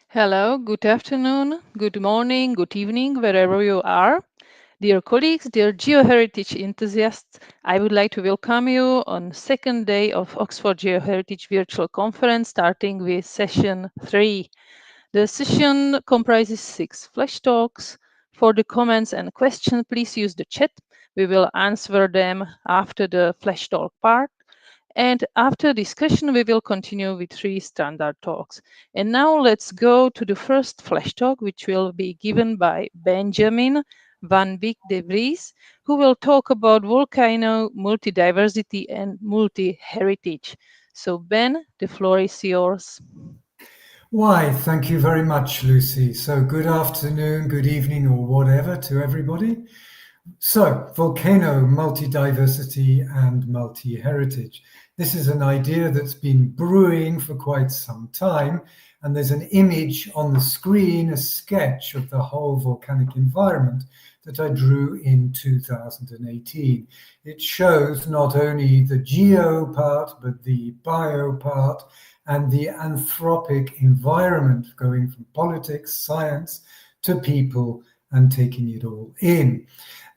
Hello, good afternoon, good morning, good evening, wherever you are. Dear colleagues, dear geoheritage enthusiasts, I would like to welcome you on second day of Oxford Geoheritage Virtual Conference, starting with session 3. The session comprises 6 flash talks. For the comments and questions, please use the chat. We will answer them after the flash talk part. And after discussion, we will continue with 3 standard talks. And now let's go to the first flash talk, which will be given by Benjamin Van Beek de Vries, who will talk about volcano multidiversity and multi-heritage. So Ben, the floor is yours. Why, thank you very much, Lucy. So good afternoon, good evening, or whatever to everybody. So, volcano, multi-diversity and multi-heritage. This is an idea that's been brewing for quite some time, and there's an image on the screen, a sketch of the whole volcanic environment that I drew in 2018. It shows not only the geo part, but the bio part, and the anthropic environment, going from politics, science, to people, and taking it all in.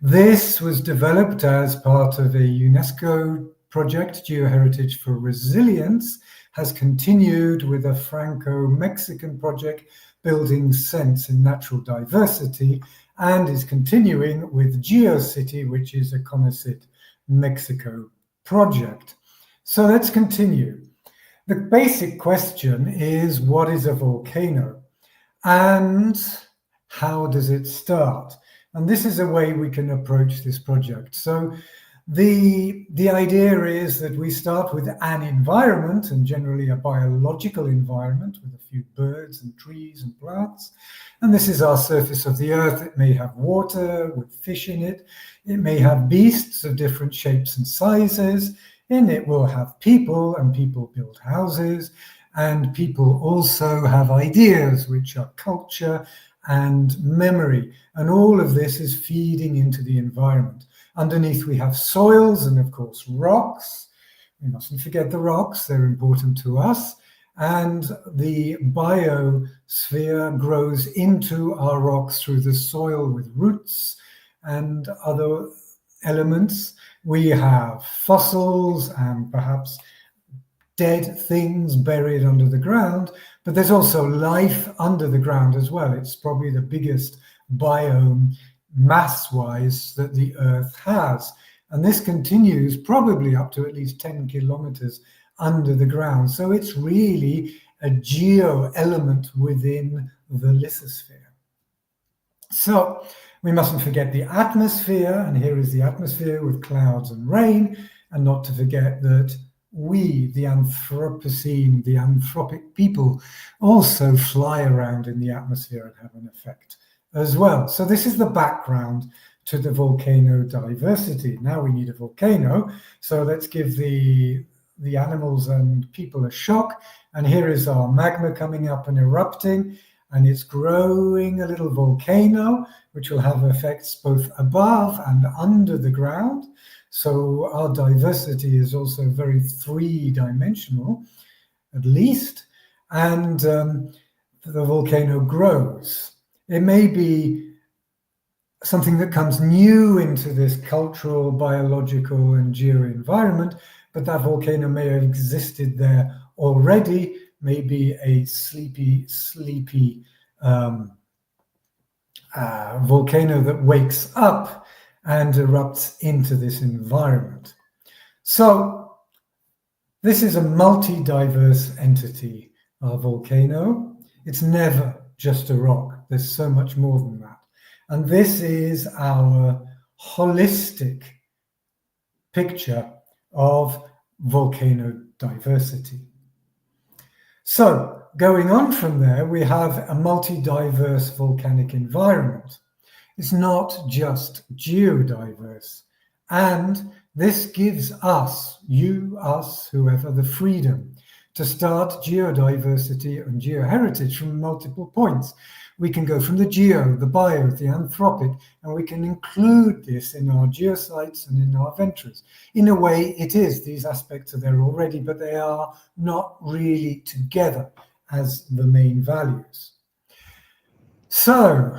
This was developed as part of a UNESCO project, Geoheritage for Resilience, has continued with a Franco-Mexican project, Building Sense in Natural Diversity, and is continuing with GeoCity, which is a CONACYT Mexico project. So let's continue. The basic question is, what is a volcano and how does it start? And this is a way we can approach this project. So the idea is that we start with an environment, and generally a biological environment with a few birds and trees and plants. And this is our surface of the earth. It may have water with fish in it. It may have beasts of different shapes and sizes. In it will have people, and people build houses, and people also have ideas, which are culture and memory. And all of this is feeding into the environment. Underneath we have soils and, of course, rocks. We mustn't forget the rocks, they're important to us. And the biosphere grows into our rocks through the soil with roots and other elements. We have fossils and perhaps dead things buried under the ground, but there's also life under the ground as well. It's probably the biggest biome mass-wise that the Earth has. And this continues probably up to at least 10 kilometers under the ground. So it's really a geo element within the lithosphere. So we mustn't forget the atmosphere, and here is the atmosphere with clouds and rain, and not to forget that we, the Anthropocene, the anthropic people, also fly around in the atmosphere and have an effect as well. So this is the background to the volcano diversity. Now we need a volcano, so let's give the animals and people a shock. And here is our magma coming up and erupting, and it's growing a little volcano, which will have effects both above and under the ground. So our diversity is also very three-dimensional, at least, and the volcano grows. It may be something that comes new into this cultural, biological, and geo-environment, but that volcano may have existed there already, maybe a sleepy volcano that wakes up and erupts into this environment. So this is a multi-diverse entity, our volcano. It's never just a rock. There's so much more than that. And this is our holistic picture of volcano diversity. So going on from there, we have a multi-diverse volcanic environment. It's not just geodiverse. And this gives us, you, us, whoever, the freedom to start geodiversity and geoheritage from multiple points. We can go from the geo, the bio, the anthropic, and we can include this in our geosites and in our ventures. In a way, it is. These aspects are there already, but they are not really together as the main values. So,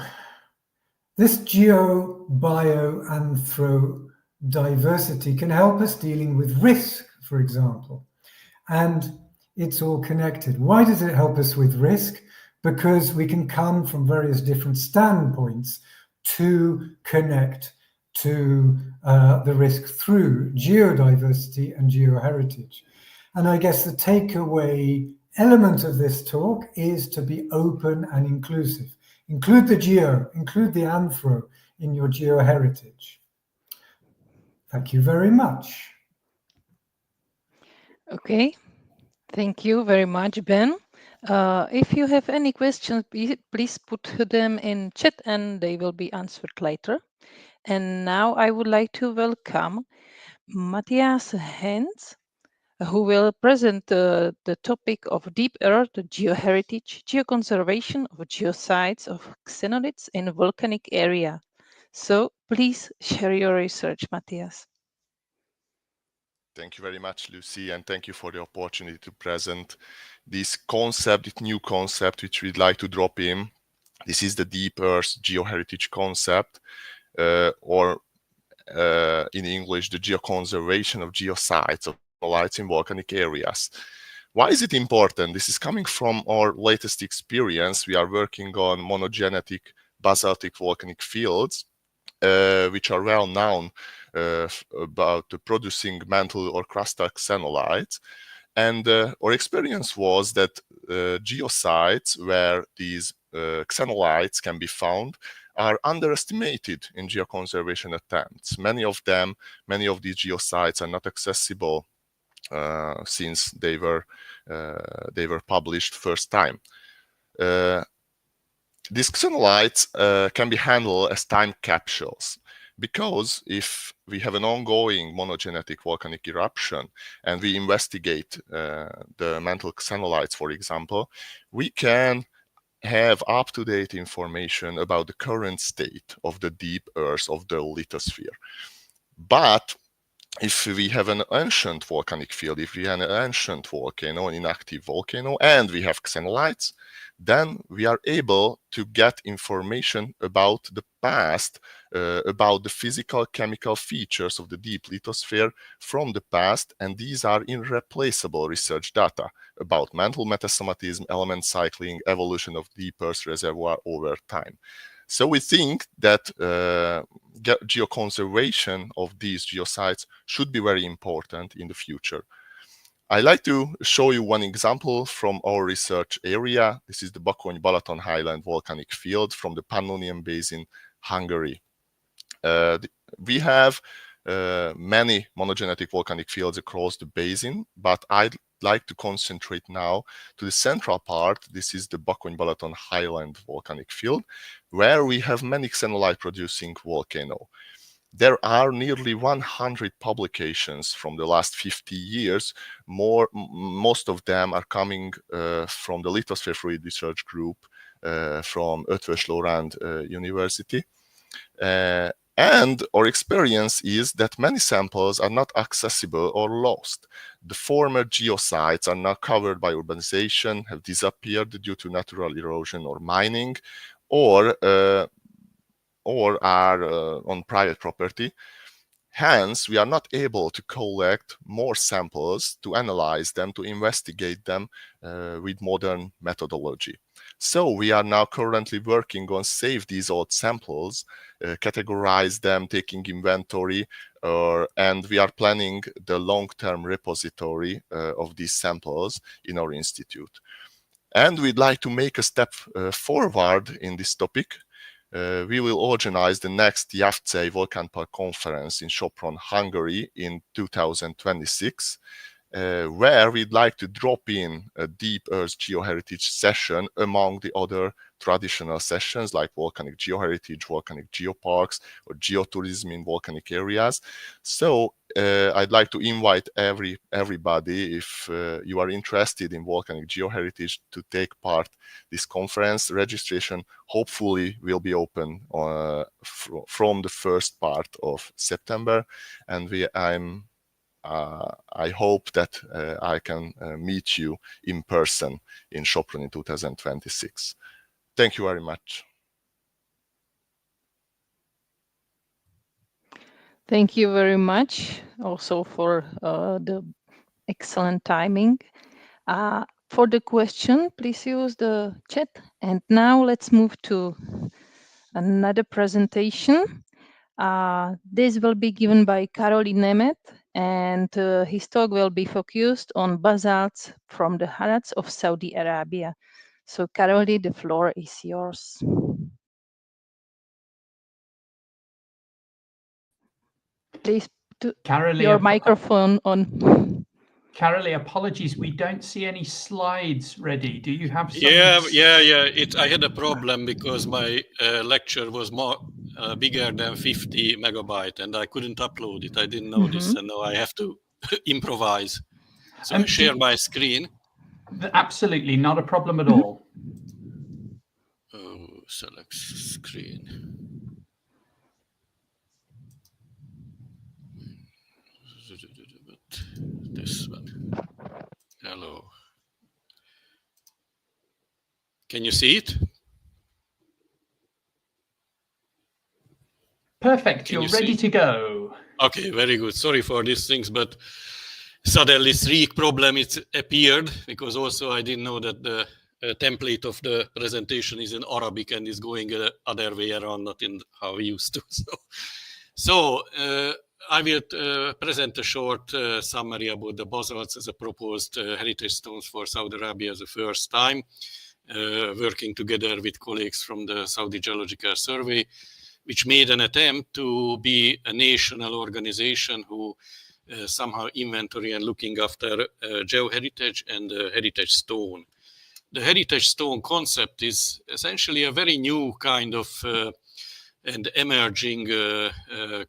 this geo-bio-anthro-diversity can help us dealing with risk, for example, and it's all connected. Why does it help us with risk? Because we can come from various different standpoints to connect to the risk through geodiversity and geoheritage. And I guess the takeaway element of this talk is to be open and inclusive. Include the geo, include the anthro in your geoheritage. Thank you very much. Okay, thank you very much, Ben. If you have any questions, please put them in chat and they will be answered later. And now I would like to welcome Matthias Hens, who will present the topic of deep earth geoheritage, geoconservation of geosites of xenoliths in volcanic area. So please share your research, Matthias. Thank you very much, Lucy, and thank you for the opportunity to present this concept, this new concept, which we'd like to drop in. This is the deep earth geoheritage concept, or in English, the geoconservation of geosites of lights in volcanic areas. Why is it important? This is coming from our latest experience. We are working on monogenetic basaltic volcanic fields, which are well known about producing mantle or crustal xenolites. And our experience was that geosites where these xenolites can be found are underestimated in geoconservation attempts. Many of these geosites are not accessible since they were published first time. These xenolites can be handled as time capsules, because if we have an ongoing monogenetic volcanic eruption and we investigate the mantle xenolites, for example, we can have up-to-date information about the current state of the deep earth of the lithosphere. But if we have an ancient volcanic field, if we have an ancient volcano, an inactive volcano, and we have xenolites, then we are able to get information about the past, about the physical chemical features of the deep lithosphere from the past, and these are irreplaceable research data about mantle metasomatism, element cycling, evolution of deep earth reservoir over time. So we think that geoconservation of these geosites should be very important in the future. I'd like to show you one example from our research area. This is the Bakony-Balaton Highland volcanic field from the Pannonian Basin, Hungary. We have many monogenetic volcanic fields across the basin, but I'd like to concentrate now to the central part. This is the Bakony-Balaton Highland volcanic field, where we have many xenolite producing volcano. There are nearly 100 publications from the last 50 years. Most of them are coming from the Lithosphere Fluid Research Group from Eötvös Loránd University. And our experience is that many samples are not accessible or lost. The former geosites are now covered by urbanization, have disappeared due to natural erosion or mining, or are on private property. Hence, we are not able to collect more samples, to analyze them, to investigate them with modern methodology. So we are now currently working on save these old samples, categorize them, taking inventory, and we are planning the long-term repository of these samples in our institute. And we'd like to make a step forward in this topic. We will organize the next Javcei Volcánpark conference in Sopron, Hungary in 2026, where we'd like to drop in a deep earth geoheritage session among the other traditional sessions like volcanic geoheritage, volcanic geoparks, or geotourism in volcanic areas. So I'd like to invite everybody, if you are interested in volcanic geoheritage, to take part this conference. Registration hopefully will be open from the first part of September, and I hope that I can meet you in person in Sopron in 2026. Thank you very much. Thank you very much also for the excellent timing. For the question, please use the chat. And now let's move to another presentation. This will be given by Karoli Nemet, and his talk will be focused on basalts from the Harats of Saudi Arabia. So Karoli, the floor is yours. Please put your microphone on. Karoli, apologies, we don't see any slides ready. Do you have some? Yeah. I had a problem because my lecture was more bigger than 50 megabyte, and I couldn't upload it. I didn't know this, and now I have to improvise. So I share my screen. Absolutely, not a problem at all. Oh, select screen. This one. Hello. Can you see it? Perfect. You're ready to go. Okay, very good. Sorry for these things, but suddenly 3 problem it appeared, because also I didn't know that the template of the presentation is in Arabic and is going the other way around, not in how we used to. So I will present a short summary about the basalts as a proposed heritage stones for Saudi Arabia the first time, working together with colleagues from the Saudi Geological Survey, which made an attempt to be a national organization who somehow inventory and looking after geoheritage and heritage stone. The heritage stone concept is essentially a very new kind of and emerging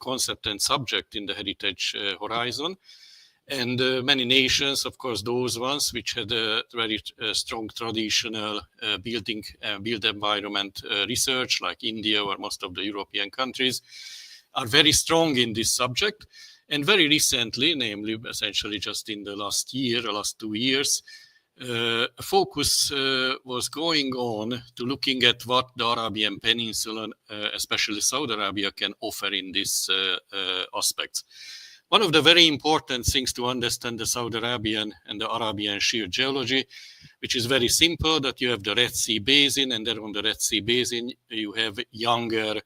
concept and subject in the heritage horizon. And many nations, of course, those ones which had a very strong traditional built environment research, like India or most of the European countries, are very strong in this subject. And very recently, namely essentially just in the last 2 years, focus was going on to looking at what the Arabian Peninsula, especially Saudi Arabia, can offer in these aspects. One of the very important things to understand the Saudi Arabian and the Arabian shear geology, which is very simple, that you have the Red Sea Basin, and then on the Red Sea Basin, you have younger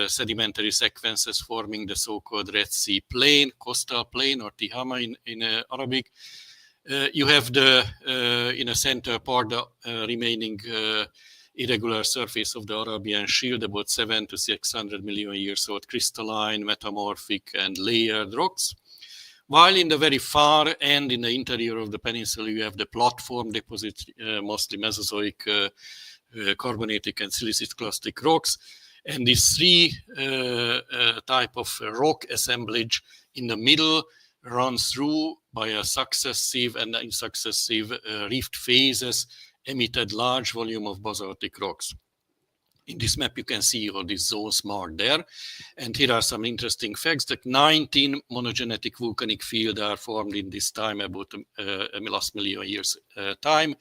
sedimentary sequences forming the so-called Red Sea Plain, coastal plain, or Tihama in Arabic. You have the, in a center part, the remaining irregular surface of the Arabian Shield, about 700 to 600 million years old, crystalline, metamorphic, and layered rocks. While in the very far end, in the interior of the peninsula, you have the platform deposits, mostly Mesozoic, carbonatic, and siliciclastic rocks. And these 3 type of rock assemblage in the middle runs through by a successive and in successive rift phases emitted large volume of basaltic rocks. In this map, you can see all these zones marked there. And here are some interesting facts that 19 monogenetic volcanic fields are formed in this time, about last million years time.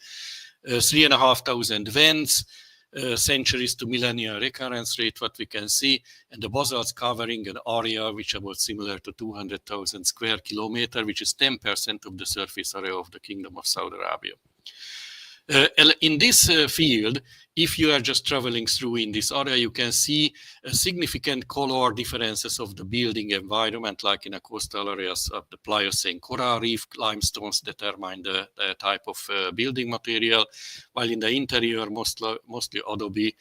3,500 vents, centuries to millennia recurrence rate, what we can see, and the basalts covering an area which is about similar to 200,000 square kilometers, which is 10% of the surface area of the Kingdom of Saudi Arabia. In this field, if you are just traveling through in this area, you can see significant color differences of the building environment, like in the coastal areas of the Pliocene coral reef limestones determine the type of building material, while in the interior, mostly adobe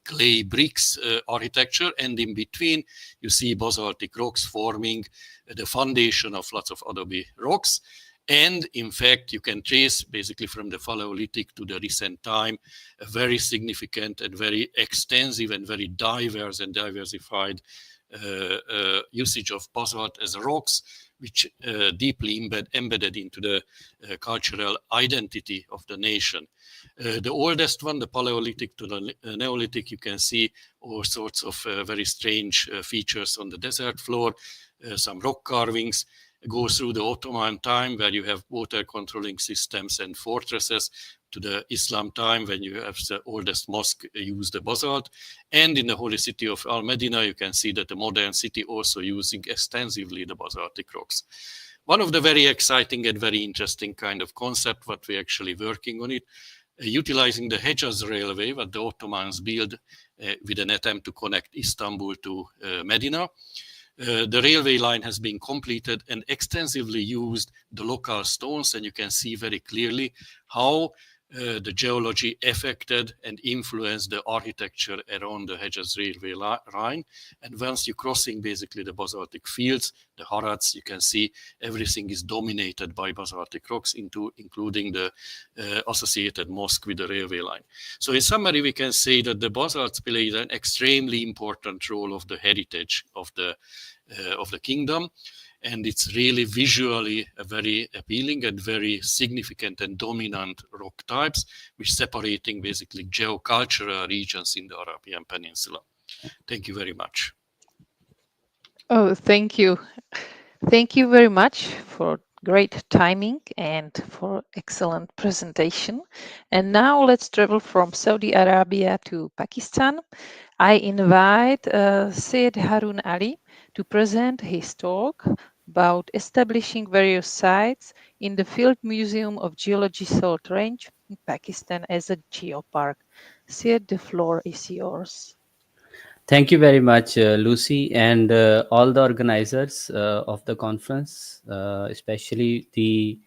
clay bricks architecture, and in between, you see basaltic rocks forming the foundation of lots of adobe rocks. And in fact, you can trace basically from the Paleolithic to the recent time, a very significant and very extensive and very diverse and diversified usage of basalt as rocks, which deeply embedded into the cultural identity of the nation. The oldest one, the Paleolithic to the Neolithic, you can see all sorts of very strange features on the desert floor, some rock carvings. go through the Ottoman time, where you have water controlling systems and fortresses, to the Islam time, when you have the oldest mosque use the basalt. And in the holy city of Al Medina, you can see that the modern city also using extensively the basaltic rocks. One of the very exciting and very interesting kind of concept, what we're actually working on it, utilizing the Hejaz railway, what the Ottomans built with an attempt to connect Istanbul to Medina. The railway line has been completed and extensively used the local stones, and you can see very clearly how the geology affected and influenced the architecture around the Hejaz railway line. And once you're crossing basically the basaltic fields, the Harats, you can see everything is dominated by basaltic rocks, including the associated mosque with the railway line. So in summary, we can say that the basalts played an extremely important role of the heritage of the kingdom. And it's really visually a very appealing and very significant and dominant rock types, which separating basically geocultural regions in the Arabian Peninsula. Thank you very much. Oh, thank you. Thank you very much for great timing and for excellent presentation. And now let's travel from Saudi Arabia to Pakistan. I invite Syed Harun Ali to present his talk about establishing various sites in the Field Museum of Geology Salt Range in Pakistan as a geopark. Syed, the floor is yours. Thank you very much, Lucy, and all the organizers of the conference, especially the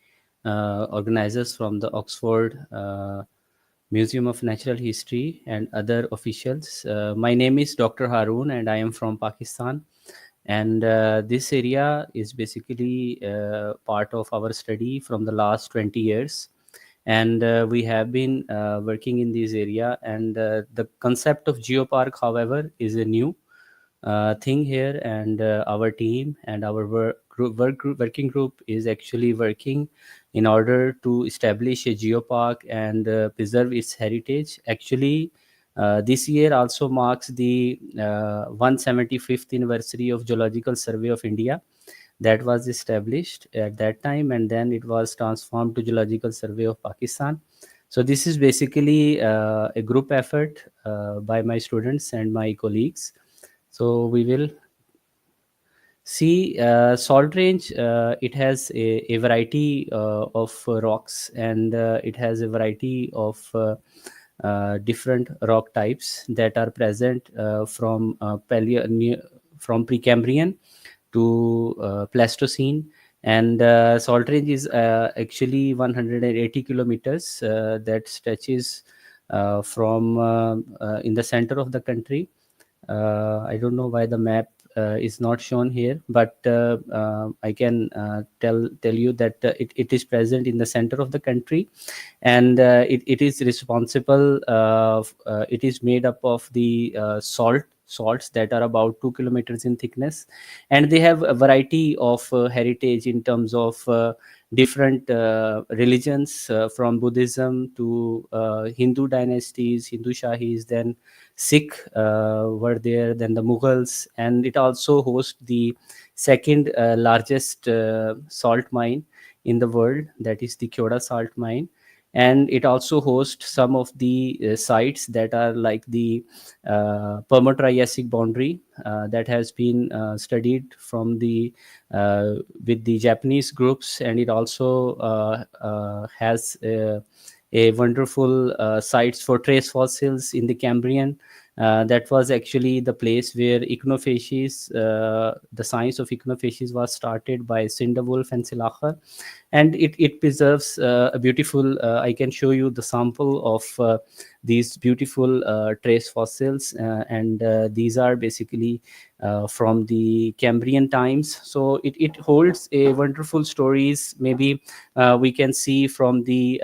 organizers from the Oxford Museum of Natural History and other officials. My name is Dr. Harun, and I am from Pakistan. And this area is basically part of our study from the last 20 years. And we have been working in this area. And the concept of geopark, however, is a new thing here. And our team and our working group is actually working in order to establish a geopark and preserve its heritage. Actually, this year also marks the 175th anniversary of Geological Survey of India, that was established at that time, and then it was transformed to Geological Survey of Pakistan. So this is basically a group effort by my students and my colleagues. So we will see salt range. It has a variety of rocks, and it has a variety of different rock types that are present from Precambrian to Pleistocene. And salt range is actually 180 kilometers that stretches from in the center of the country. I don't know why the map is not shown here, but I can tell you that it is present in the center of the country, and it is responsible. It is made up of the salts that are about 2 kilometers in thickness, and they have a variety of heritage in terms of different religions, from Buddhism to Hindu dynasties, Hindu Shahis, then Sikh were there, then the Mughals, and it also hosts the second largest salt mine in the world, that is the Kyoda salt mine. And it also hosts some of the sites that are like the Permo-Triassic boundary that has been studied from the with the Japanese groups, and it also has a wonderful sites for trace fossils in the Cambrian. That was actually the place where ichnofacies, the science of ichnofacies was started by Cinderwolf and Silacher, and it preserves a beautiful, I can show you the sample of these beautiful trace fossils, and these are basically from the Cambrian times. So it holds a wonderful stories. Maybe we can see from the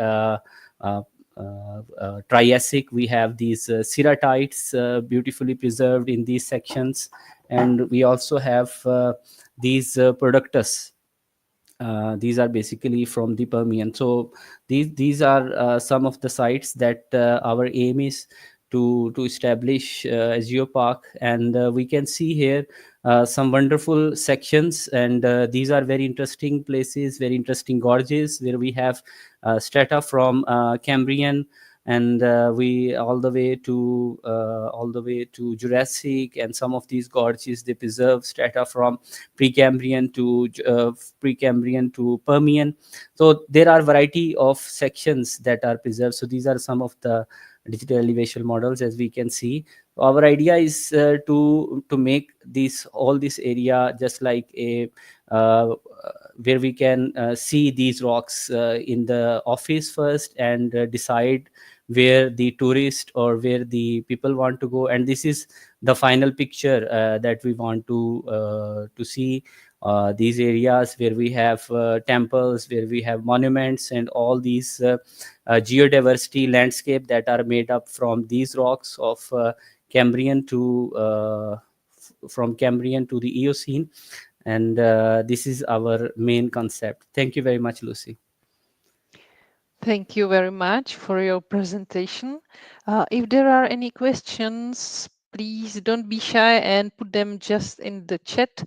Triassic, we have these ceratites beautifully preserved in these sections, and we also have these productus. These are basically from the Permian. So these are some of the sites that our aim is to establish a geopark. And we can see here some wonderful sections, and these are very interesting places, very interesting gorges, where we have strata from Cambrian, and we all the way to Jurassic, and some of these gorges, they preserve strata from Precambrian to Permian. So there are variety of sections that are preserved. So these are some of the digital elevation models, as we can see. Our idea is to make all this area just like a where we can see these rocks in the office first, and decide where the tourist or where the people want to go. And this is the final picture that we want to see. These areas where we have temples, where we have monuments, and all these geodiversity landscape that are made up from these rocks of Cambrian to from Cambrian to the Eocene. And this is our main concept. Thank you very much, Lucy. Thank you very much for your presentation. If there are any questions, please don't be shy and put them just in the chat.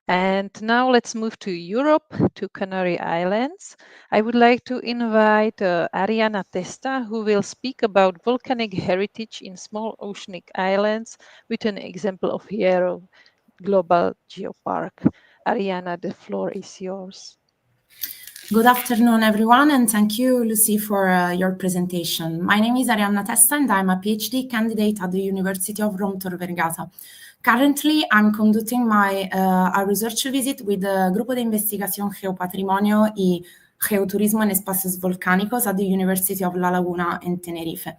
And now let's move to Europe, to Canary Islands. I would like to invite Ariana Testa, who will speak about volcanic heritage in small oceanic islands with an example of Hierro Global Geopark. Ariana, the floor is yours. Good afternoon, everyone, and thank you, Lucy, for your presentation. My name is Arianna Testa, and I'm a PhD candidate at the University of Rome Tor Vergata. Currently, I'm conducting a research visit with the Grupo de Investigación Geopatrimonio y Geoturismo en Espacios Volcánicos at the University of La Laguna in Tenerife.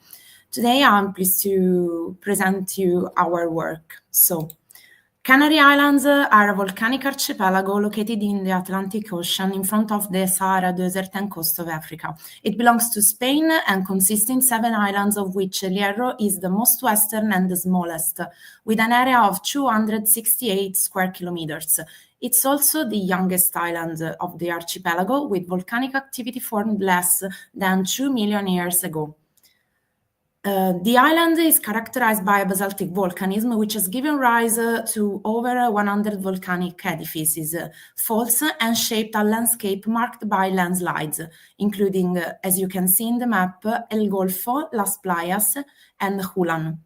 Today, I'm pleased to present you our work. So, Canary Islands are a volcanic archipelago located in the Atlantic Ocean in front of the Sahara Desert and coast of Africa. It belongs to Spain and consists in 7 islands, of which El Hierro is the most western and the smallest, with an area of 268 square kilometers. It's also the youngest island of the archipelago, with volcanic activity formed less than 2 million years ago. The island is characterized by basaltic volcanism, which has given rise to over 100 volcanic edifices, faults, and shaped a landscape marked by landslides, including, as you can see in the map, El Golfo, Las Playas, and Julan.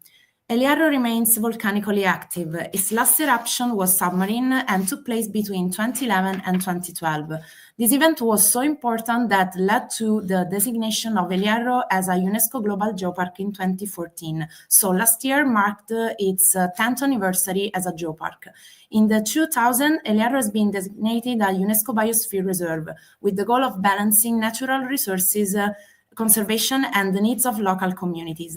El Hierro remains volcanically active. Its last eruption was submarine and took place between 2011 and 2012. This event was so important that led to the designation of El Hierro as a UNESCO Global Geopark in 2014. So last year marked its 10th anniversary as a geopark. In the 2000, El Hierro has been designated a UNESCO Biosphere Reserve with the goal of balancing natural resources, conservation, and the needs of local communities.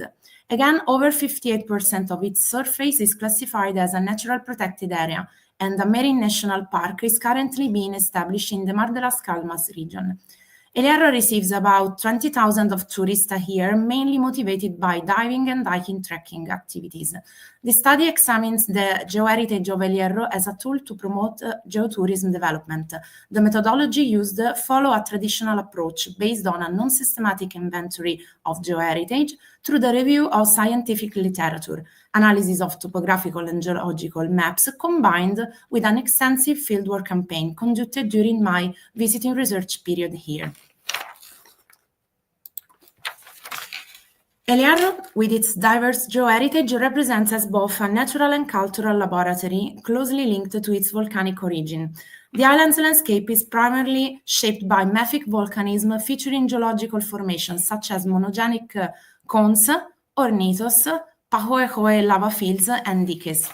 Again, over 58% of its surface is classified as a natural protected area, and a marine national park is currently being established in the Mar de las Calmas region. El Hierro receives about 20,000 of tourists a year, mainly motivated by diving and hiking trekking activities. The study examines the geoheritage of El Hierro as a tool to promote geotourism development. The methodology used follow a traditional approach based on a non-systematic inventory of geoheritage through the review of scientific literature, analysis of topographical and geological maps, combined with an extensive fieldwork campaign conducted during my visiting research period here. El Hierro, with its diverse geoheritage, represents as both a natural and cultural laboratory closely linked to its volcanic origin. The island's landscape is primarily shaped by mafic volcanism, featuring geological formations such as monogenic cones, ornitos, pahoehoe lava fields, and diques.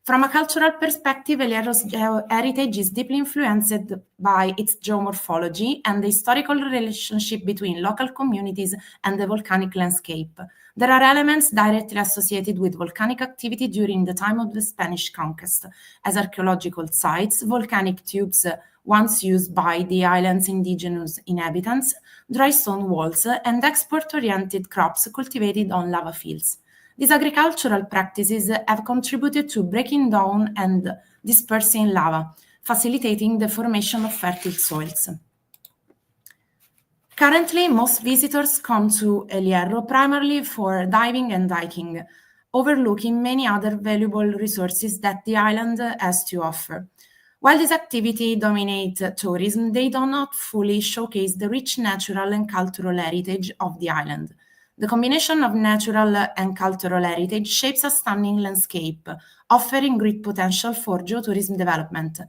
From a cultural perspective, El Hierro's heritage is deeply influenced by its geomorphology and the historical relationship between local communities and the volcanic landscape. There are elements directly associated with volcanic activity during the time of the Spanish conquest, as archaeological sites, volcanic tubes once used by the island's indigenous inhabitants, dry stone walls, and export-oriented crops cultivated on lava fields. These agricultural practices have contributed to breaking down and dispersing lava, facilitating the formation of fertile soils. Currently, most visitors come to El Hierro primarily for diving and hiking, overlooking many other valuable resources that the island has to offer. While this activity dominates tourism, they do not fully showcase the rich natural and cultural heritage of the island. The combination of natural and cultural heritage shapes a stunning landscape, offering great potential for geotourism development.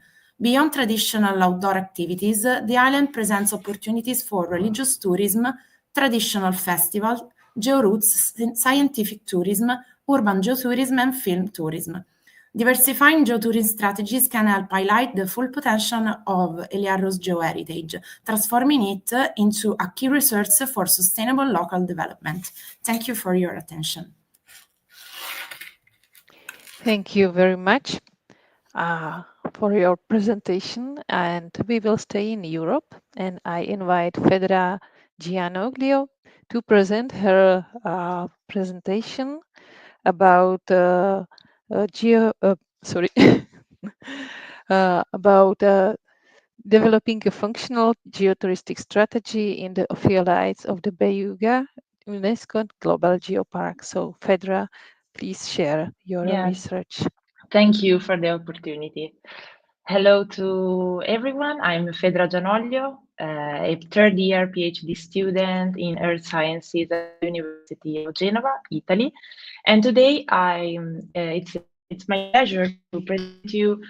Beyond traditional outdoor activities, the island presents opportunities for religious tourism, traditional festivals, georoutes, scientific tourism, urban geotourism, and film tourism. Diversifying geotourism strategies can help highlight the full potential of El Hierro's geoheritage, transforming it into a key resource for sustainable local development. Thank you for your attention. Thank you very much for your presentation, and we will stay in Europe, and I invite Fedra Gianoglio to present her presentation about developing a functional geotouristic strategy in the ophiolites of the Beigua UNESCO Global Geopark. So Fedra, please share your research. Thank you for the opportunity. Hello to everyone. I'm Fedra Gianoglio, a third-year PhD student in Earth Sciences at the University of Genova, Italy. And today it's my pleasure to present you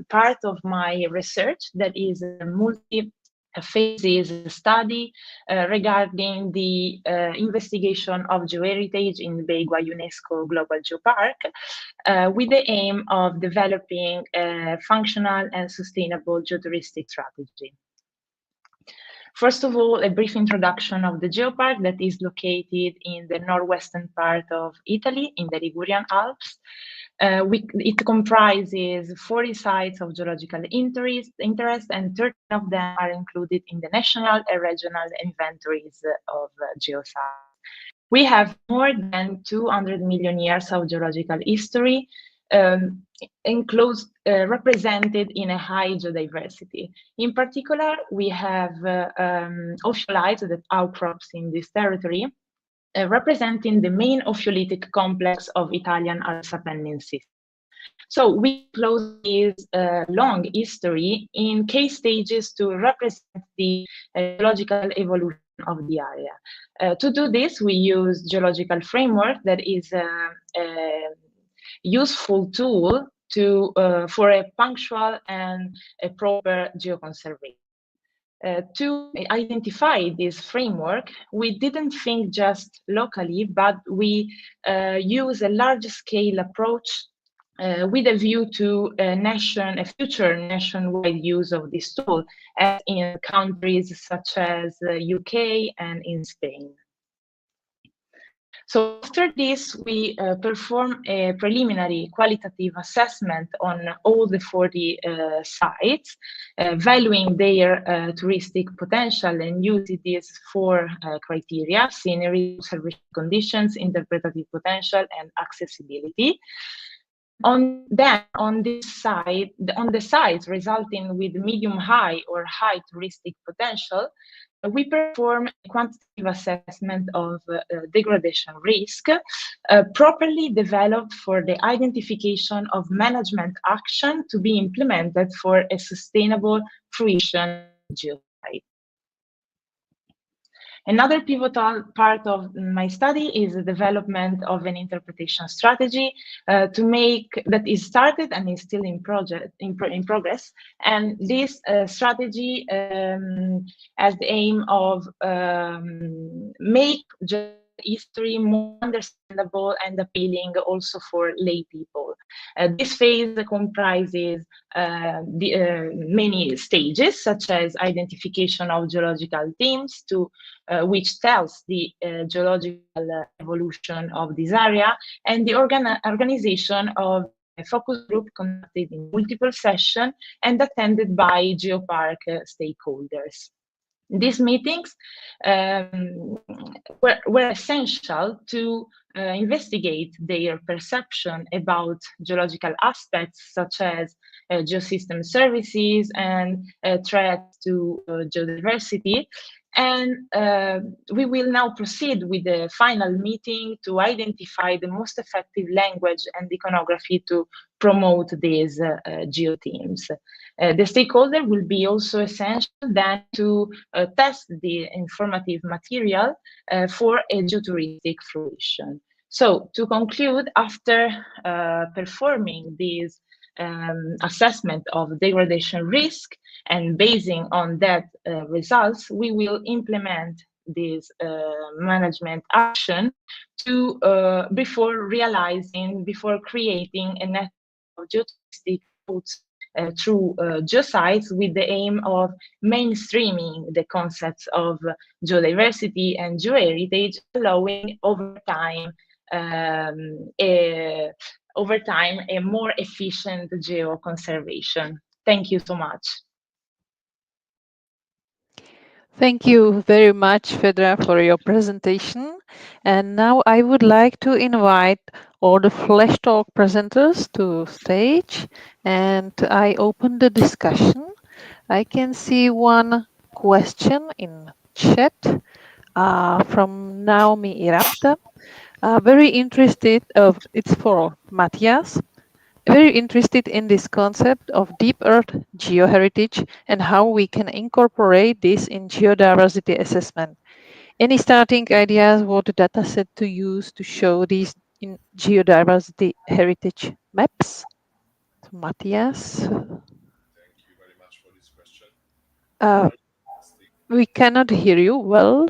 part of my research that is a multi-phases study regarding the investigation of geoheritage in Beigua UNESCO Global Geopark with the aim of developing a functional and sustainable geotouristic strategy. First of all, a brief introduction of the geopark that is located in the northwestern part of Italy in the Ligurian Alps. It comprises 40 sites of geological interest, and 13 of them are included in the national and regional inventories of geosites. We have more than 200 million years of geological history, represented in a high geodiversity. In particular, we have ophiolites, that outcrops in this territory, representing the main ophiolitic complex of Italian Alps Apennine system. So we close this long history in case stages to represent the geological evolution of the area. To do this, we use geological framework that is a useful tool for a punctual and a proper geoconservation. To identify this framework, we didn't think just locally, but we use a large-scale approach with a view to a future nationwide use of this tool, as in countries such as the UK and in Spain. So after this, we perform a preliminary qualitative assessment on all the 40 sites, valuing their touristic potential and using these 4 criteria: scenery, observation conditions, interpretative potential, and accessibility. On the sites resulting with medium-high or high touristic potential, we perform a quantitative assessment of degradation risk, properly developed for the identification of management action to be implemented for a sustainable fruition of geosite. Another pivotal part of my study is the development of an interpretation strategy that is started and is still in progress. And this strategy has the aim of make history more understandable and appealing also for lay people. This phase comprises many stages, such as identification of geological themes, which tells the geological evolution of this area, and the organization of a focus group conducted in multiple sessions and attended by Geopark stakeholders. These meetings were essential to investigate their perception about geological aspects such as geosystem services and threats to geodiversity, And we will now proceed with the final meeting to identify the most effective language and iconography to promote these geothemes. The stakeholder will be also essential then to test the informative material for a geotouristic fruition. So to conclude, after performing these assessment of degradation risk, and basing on that results, we will implement this management action to before creating a network of geotouristic routes through geosites with the aim of mainstreaming the concepts of geodiversity and geoheritage, allowing over time a more efficient geoconservation. Thank you so much. Thank you very much, Fedra, for your presentation. And now I would like to invite all the Flash Talk presenters to stage, and I open the discussion. I can see one question in chat from Naomi Irapta. Very interested it's for Matthias. Very interested in this concept of deep earth geoheritage and how we can incorporate this in geodiversity assessment. Any starting ideas what dataset to use to show these in geodiversity heritage maps? So, Matthias. Thank you very much for this question. We cannot hear you well.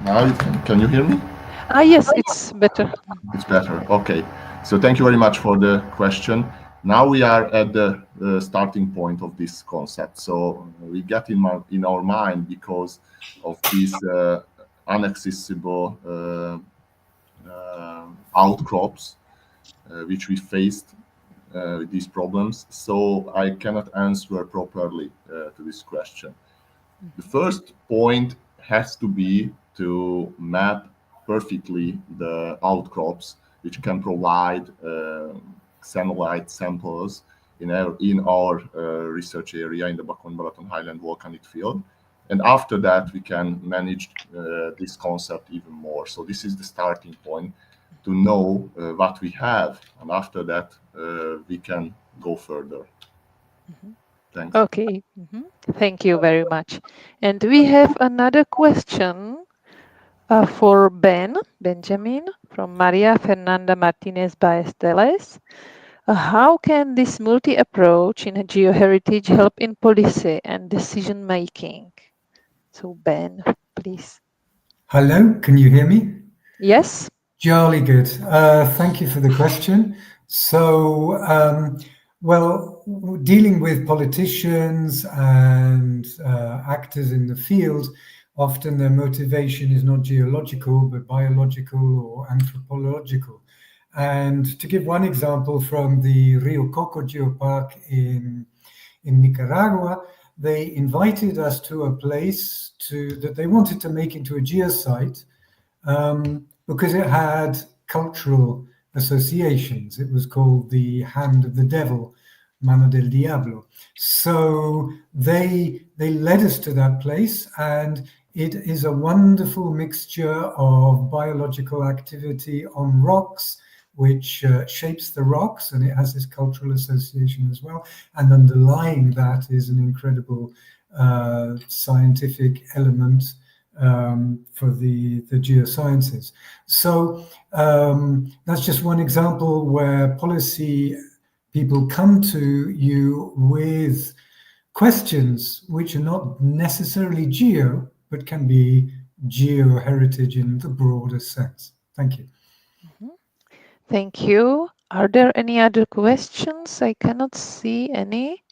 Now can you hear me? Yes, it's better. It's better. Okay. So thank you very much for the question. Now we are at the starting point of this concept. So we get in our mind because of these inaccessible outcrops which we faced with these problems. So I cannot answer properly to this question. The first point has to be to map perfectly the outcrops which can provide xenolite samples in our research area in the Bakony-Balaton Highland volcanic field. And after that, we can manage this concept even more. So this is the starting point to know what we have. And after that, we can go further. Thanks. Okay. Thank you very much. And we have another question for Benjamin, from Maria Fernanda Martinez Baesteles. How can this multi-approach in geoheritage help in policy and decision making? So Ben, please. Hello, can you hear me? Yes. Jolly good. Thank you for the question. So, well, dealing with politicians and actors in the field, often their motivation is not geological, but biological or anthropological. And to give one example from the Rio Coco Geopark in Nicaragua, they invited us to a place that they wanted to make into a geosite because it had cultural associations. It was called the Hand of the Devil, Mano del Diablo. So they led us to that place, and it is a wonderful mixture of biological activity on rocks, which shapes the rocks, and it has this cultural association as well. And underlying that is an incredible scientific element for the geosciences. So that's just one example where policy people come to you with questions which are not necessarily geo, but can be geoheritage in the broader sense. Thank you. Thank you. Are there any other questions? I cannot see any.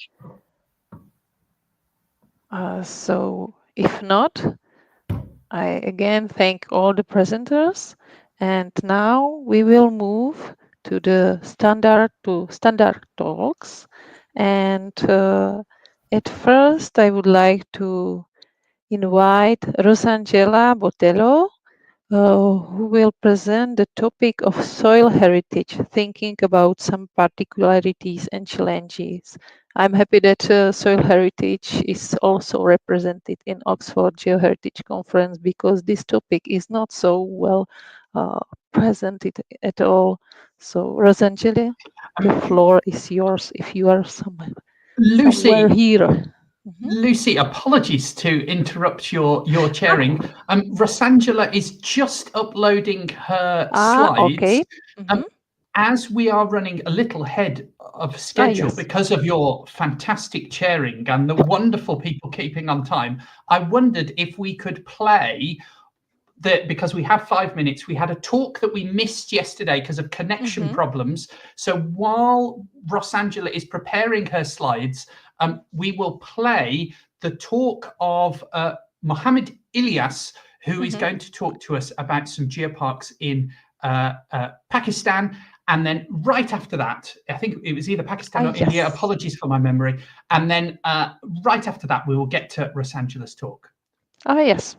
So if not, I again thank all the presenters, and now we will move to the standard talks. And at first, I would like to invite Rosangela Botello who will present the topic of soil heritage, thinking about some particularities and challenges. I'm happy that soil heritage is also represented in Oxford Geoheritage Conference because this topic is not so well presented at all. So, Rosangela, the floor is yours if you are somewhere here. Lucy, apologies to interrupt your chairing. Rosangela is just uploading her slides. Okay. As we are running a little ahead of schedule yes. because of your fantastic chairing and the wonderful people keeping on time, I wondered if we could play because we have 5 minutes. We had a talk that we missed yesterday because of connection problems. So while Rosangela is preparing her slides, we will play the talk of Mohammed Ilyas, who is going to talk to us about some geoparks in Pakistan. And then right after that, I think it was either Pakistan or India. Apologies for my memory. And then right after that, we will get to Rosangela's talk. Yes.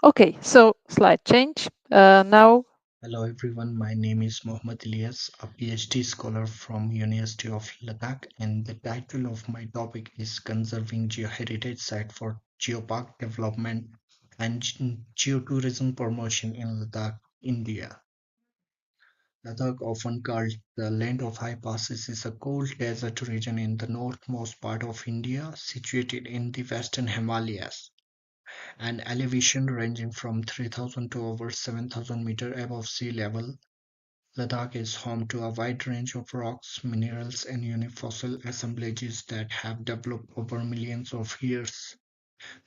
Okay, so slide change. Now. Hello everyone, my name is Mohammed Ilyas, a PhD scholar from University of Ladakh, and the title of my topic is Conserving Geoheritage Site for Geopark Development and Geotourism Promotion in Ladakh, India. Ladakh, often called the Land of High Passes, is a cold desert region in the northmost part of India, situated in the western Himalayas. An elevation ranging from 3,000 to over 7,000 meters above sea level, Ladakh is home to a wide range of rocks, minerals, and unifossil assemblages that have developed over millions of years.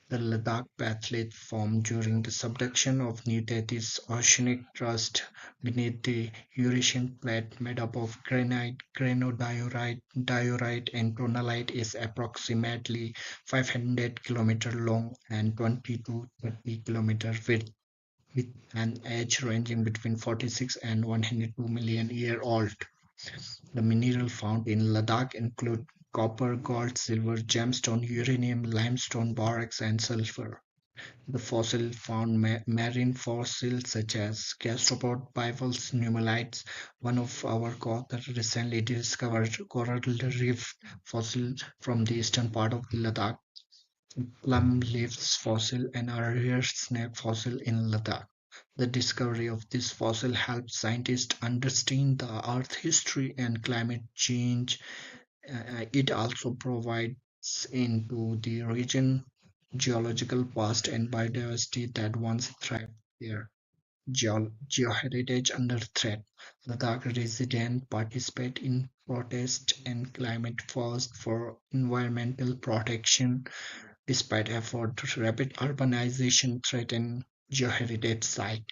The Ladakh batholith formed during the subduction of New Tethys oceanic crust beneath the Eurasian plate made up of granite, diorite, and tonalite is approximately 500 km long and 20 to 30 km width, with an age ranging between 46 and 102 million year old. The mineral found in Ladakh include copper, gold, silver, gemstone, uranium, limestone, borax, and sulfur. The fossil found marine fossils such as gastropod, bivalves, nummulites. One of our co-authors recently discovered coral reef fossil from the eastern part of Ladakh, plum leaves fossil, and a rare snake fossil in Ladakh. The discovery of this fossil helps scientists understand the Earth's history and climate change. It also provides into the region geological past and biodiversity that once thrived there. Geoheritage under threat. Ladakh residents participate in protest and climate first for environmental protection. Despite effort, rapid urbanization threatens geoheritage site.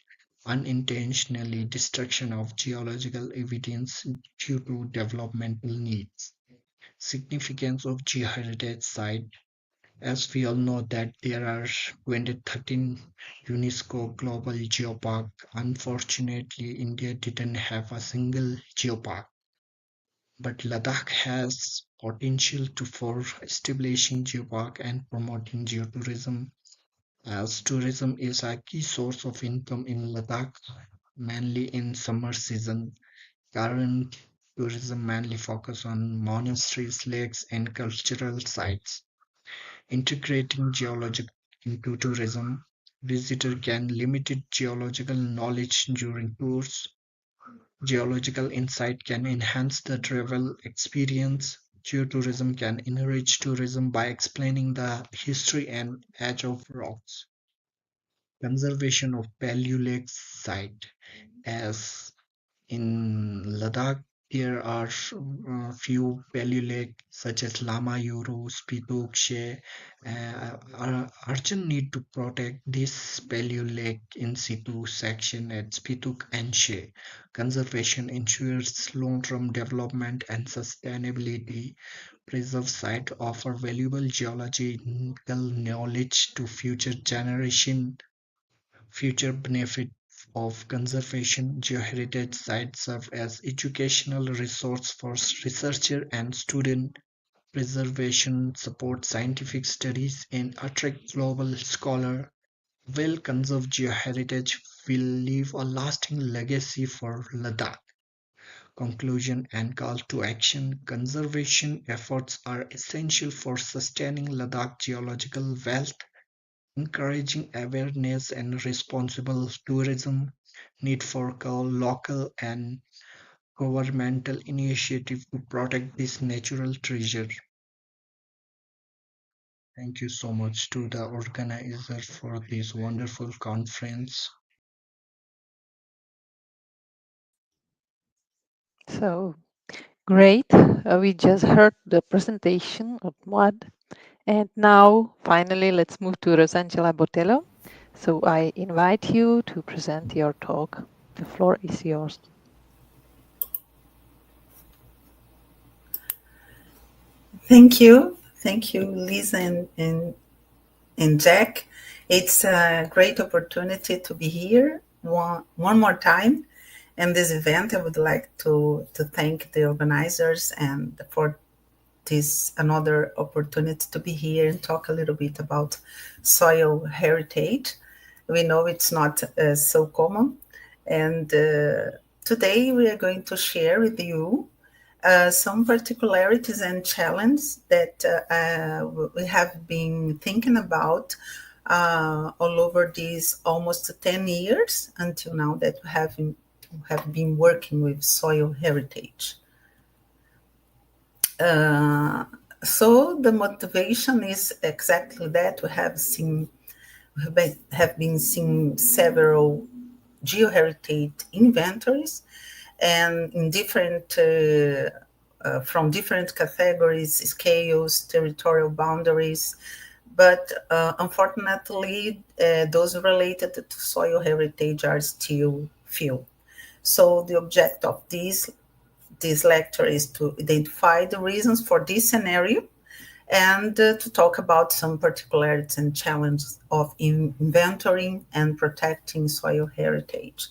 Unintentionally destruction of geological evidence due to developmental needs. Significance of geoheritage site. As we all know that there are 2013 UNESCO Global Geopark. Unfortunately, India didn't have a single geopark. But Ladakh has potential for establishing geopark and promoting geotourism, as tourism is a key source of income in Ladakh, mainly in summer season. Current tourism mainly focus on monasteries, lakes, and cultural sites. Integrating geology into tourism, visitor gain limited geological knowledge during tours. Geological insight can enhance the travel experience. Geotourism can enrich tourism by explaining the history and age of rocks. Conservation of Paleolithic site. As in Ladakh, there are few Paleolithic such as Lama Yuru, Spituk, She. Urgent need to protect this Paleolithic in situ section at Spituk and She. Conservation ensures long-term development and sustainability. Preserve site offer valuable geological knowledge to future generation. Future benefit of conservation. Geoheritage sites serve as educational resource for researcher and student. Preservation support scientific studies and attract global scholar. Well-conserved geoheritage will leave a lasting legacy for Ladakh. Conclusion and call to action. Conservation efforts are essential for sustaining Ladakh geological wealth, encouraging awareness and responsible tourism, need for local and governmental initiative to protect this natural treasure. Thank you so much to the organizers for this wonderful conference. So great. We just heard the presentation of MUD. And now, finally, let's move to Rosangela Botello. So I invite you to present your talk. The floor is yours. Thank you, Lisa and Jack. It's a great opportunity to be here one more time. And this event, I would like to thank the organizers and for this another opportunity to be here and talk a little bit about soil heritage. We know it's not so common. And today we are going to share with you some particularities and challenges that we have been thinking about all over these almost 10 years until now that we have been working with soil heritage. So the motivation is exactly that. We have been seeing several geoheritage inventories, and in different from different categories, scales, territorial boundaries, but unfortunately, those related to soil heritage are still few. So the object of this lecture is to identify the reasons for this scenario and to talk about some particularities and challenges of inventorying and protecting soil heritage.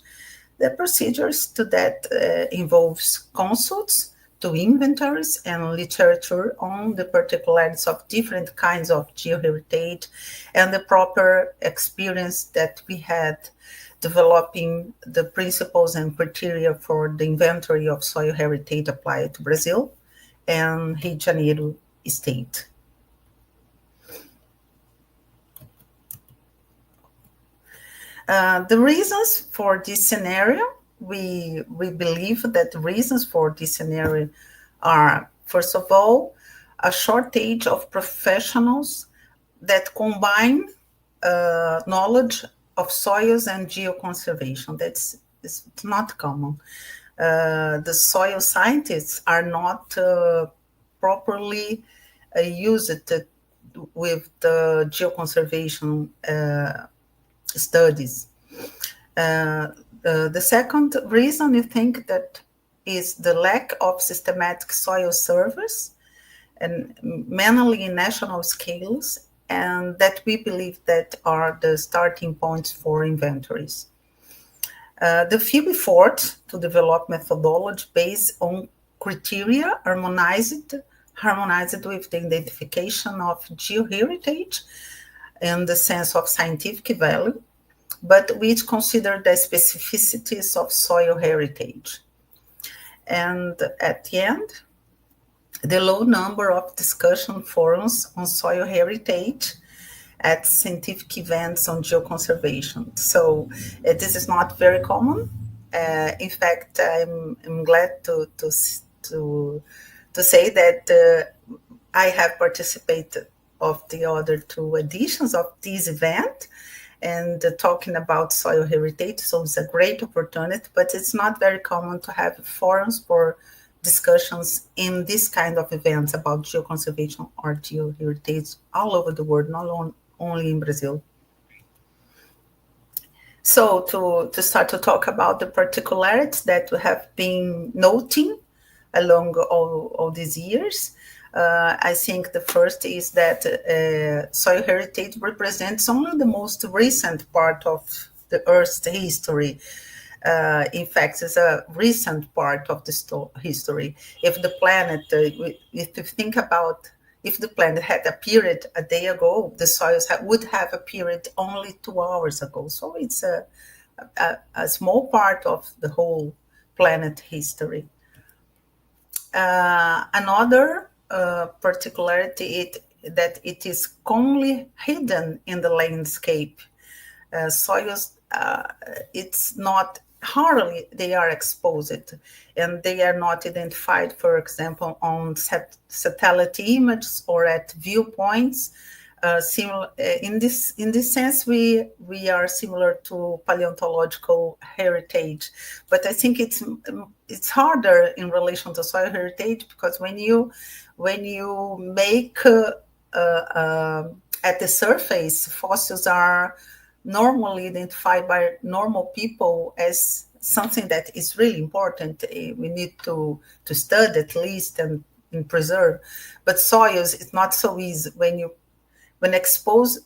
The procedures to that involves consults to inventories and literature on the particularities of different kinds of geoheritage and the proper experience that we had developing the principles and criteria for the inventory of soil heritage applied to Brazil and Rio de Janeiro state. The reasons for this scenario, we believe that the reasons for this scenario are, first of all, a shortage of professionals that combine knowledge of soils and geoconservation. It's not common. The soil scientists are not properly used with the geoconservation studies. The second reason we think that is the lack of systematic soil surveys, and mainly in national scales, and that we believe that are the starting points for inventories. The few efforts to develop methodology based on criteria harmonized with the identification of geoheritage in the sense of scientific value, but which consider the specificities of soil heritage. And at the end, the low number of discussion forums on soil heritage at scientific events on geoconservation. So this is not very common. In fact, I'm glad to say that I have participated of the other two editions of this event and talking about soil heritage. So it's a great opportunity, but it's not very common to have forums for discussions in this kind of events about geoconservation or geoheritage all over the world, not only in Brazil. So to start to talk about the particularities that we have been noting along all these years, I think the first is that soil heritage represents only the most recent part of the Earth's history. In fact, it's a recent part of the history. If the planet, if you think about, if the planet had appeared a day ago, the soils would have appeared only 2 hours ago. So it's a a small part of the whole planet history. Another particularity that it is commonly hidden in the landscape. Soils, it's not hardly they are exposed, and they are not identified, for example, on satellite images or at viewpoints. In this sense, we are similar to paleontological heritage, but I think it's harder in relation to soil heritage, because when you make at the surface, fossils are normally identified by normal people as something that is really important. We need to study at least and preserve. But soils, it's not so easy. When exposed,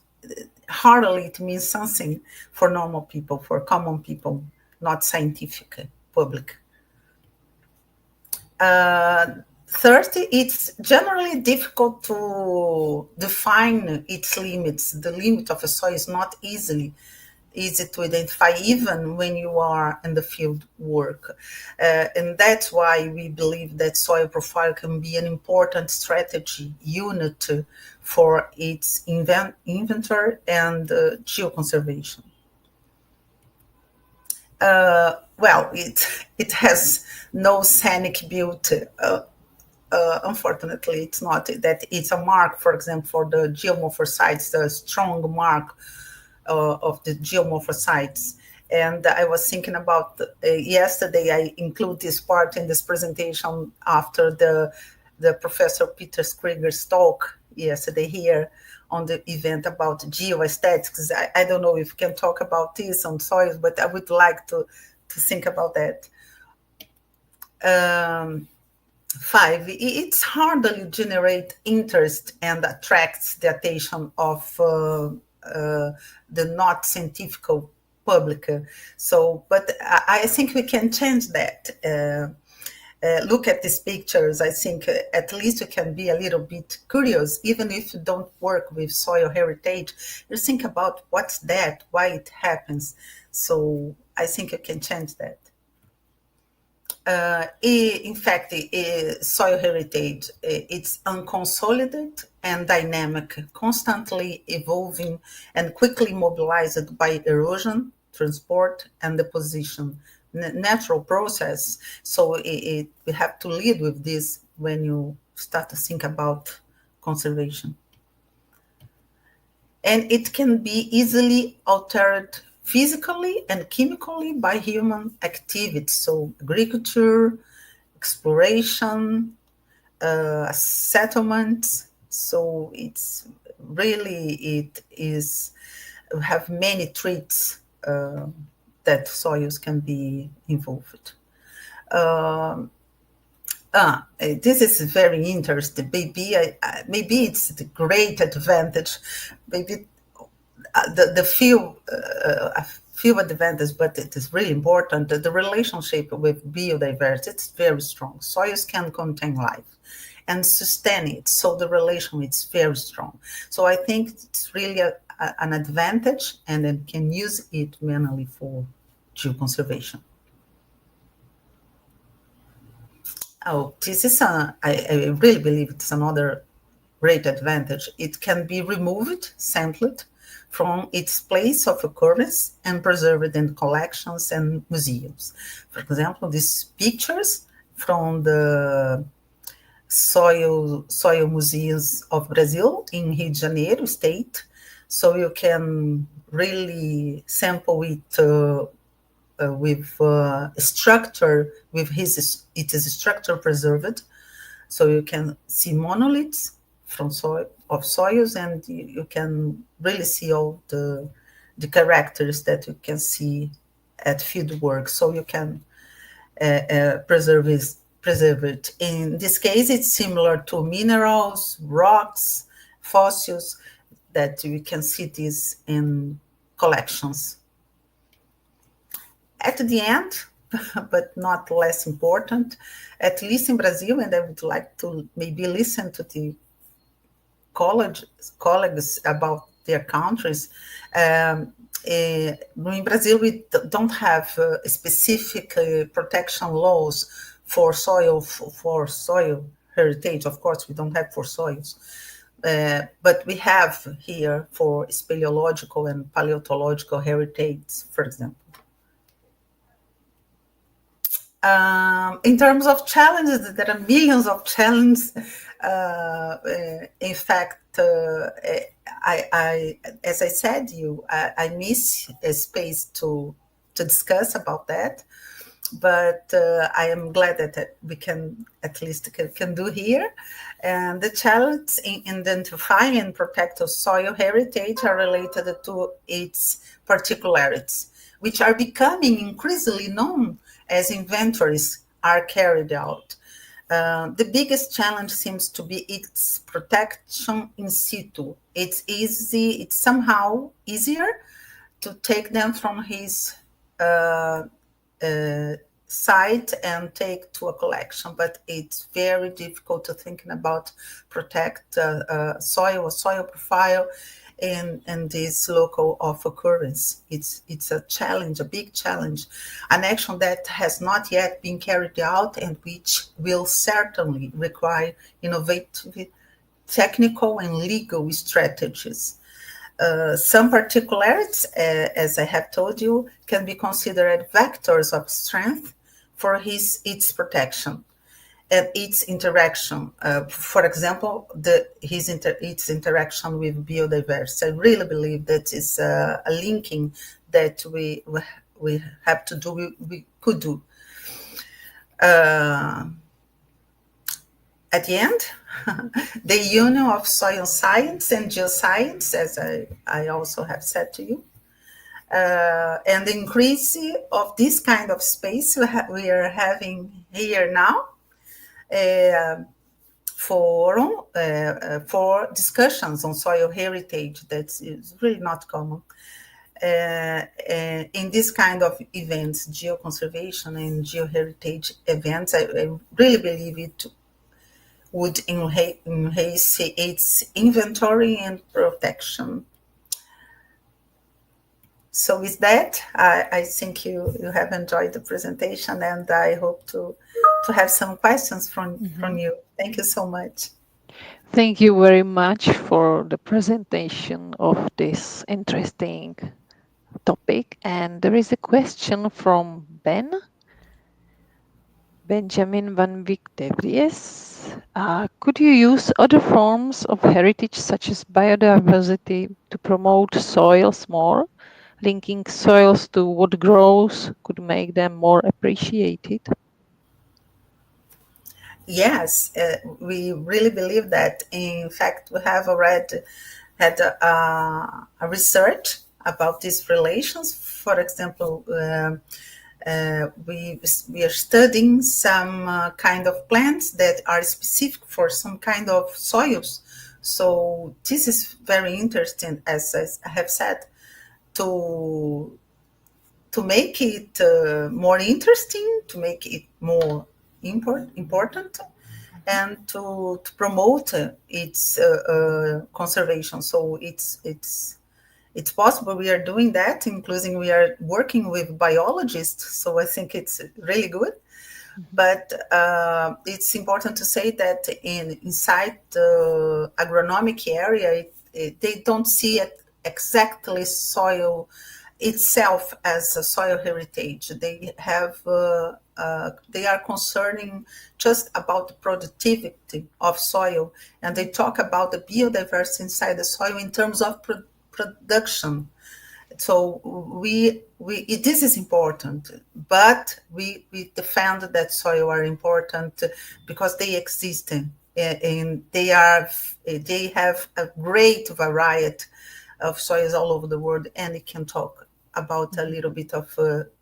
hardly it means something for normal people, for common people, not scientific public. 30, it's generally difficult to define its limits. The limit of a soil is not easy to identify, even when you are in the field work. And that's why we believe that soil profile can be an important strategy unit for its inventory and geoconservation. Well, it has no scenic beauty. Unfortunately, it's not that it's a mark, for example, for the geomorphosites, the strong mark of the geomorphosites. And I was thinking about yesterday, I include this part in this presentation after the Professor Peter Skriger's talk yesterday here on the event about geoaesthetics. I don't know if we can talk about this on soils, but I would like to think about that. 5, it's hardly to generate interest and attracts the attention of the not scientific public. So, but I think we can change that. Look at these pictures. I think at least you can be a little bit curious, even if you don't work with soil heritage. You think about what's that, why it happens. So I think you can change that. In fact, soil heritage, it's unconsolidated and dynamic, constantly evolving and quickly mobilized by erosion, transport, and deposition. Natural process. So we have to lead with this when you start to think about conservation. And it can be easily altered physically and chemically by human activities. So agriculture, exploration, settlements. So it's really, have many traits that soils can be involved. This is very interesting. Maybe it's the great advantage. Maybe the few advantages, but it is really important that the relationship with biodiversity is very strong. Soils can contain life and sustain it, so the relation is very strong. So I think it's really an advantage, and then can use it mainly for geoconservation. Oh, this is I really believe it's another great advantage. It can be removed, sampled from its place of occurrence and preserved in collections and museums. For example, these pictures from the soil museums of Brazil in Rio de Janeiro state. So you can really sample it with structure, with its structure preserved. So you can see monoliths from soils, and you can really see all the characters that you can see at field work. So you can preserve it. In this case, it's similar to minerals, rocks, fossils, that you can see this in collections. At the end, but not less important, at least in Brazil, and I would like to maybe listen to the colleagues about their countries. In Brazil, we don't have specific protection laws for soil heritage. Of course, we don't have for soils, but we have here for speleological and paleontological heritage, for example. In terms of challenges, there are millions of challenges. In fact, I as I said, I miss a space to discuss about that. But I am glad that we can at least can do here. And the challenge in identifying and protecting soil heritage are related to its particularities, which are becoming increasingly known as inventories are carried out. The biggest challenge seems to be its protection in situ. It's somehow easier to take them from his site and take to a collection, but it's very difficult to thinking about protect soil profile in this local of occurrence. It's a challenge, a big challenge, an action that has not yet been carried out and which will certainly require innovative technical and legal strategies. Some particularities, as I have told you, can be considered vectors of strength for its protection and its interaction. For example, its interaction with biodiversity. I really believe that is a linking that we have to do. We could do. At the end, the union of soil science and geoscience, as I also have said to you, and the increase of this kind of space we are having here now for discussions on soil heritage. That is really not common. In this kind of events, geoconservation and geoheritage events, I really believe it would enhance its inventory and protection. So with that, I think you have enjoyed the presentation, and I hope to have some questions from you. Thank you so much. Thank you very much for the presentation of this interesting topic. And there is a question from Benjamin van Wyk de Vries. Could you use other forms of heritage, such as biodiversity, to promote soils more? Linking soils to what grows could make them more appreciated. Yes, we really believe that. In fact, we have already had a research about these relations. For example, we are studying some kind of plants that are specific for some kind of soils. So this is very interesting, as I have said, to make it more interesting, to make it more important, and to promote its conservation. So it's possible. We are doing that, including we are working with biologists. So I think it's really good. But it's important to say that inside the agronomic area, they don't see it exactly soil itself as a soil heritage. They have they are concerning just about the productivity of soil, and they talk about the biodiversity inside the soil in terms of production. So this is important, but we defend that soil are important because they exist and they have a great variety of soils all over the world, and it can talk about a little bit of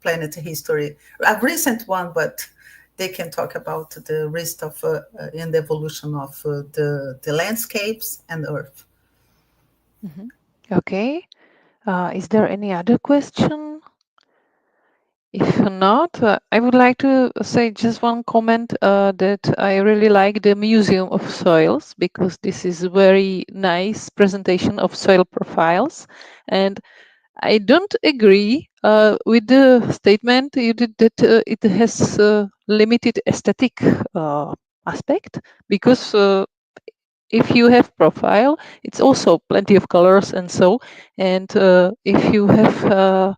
planet history, a recent one, but they can talk about the rest of in the evolution of the landscapes and Earth. Okay. Is there any other question? If not, I would like to say just one comment that I really like the Museum of Soils, because this is a very nice presentation of soil profiles. And I don't agree with the statement you did that it has limited aesthetic aspect, because if you have profile, it's also plenty of colors and so. And if you have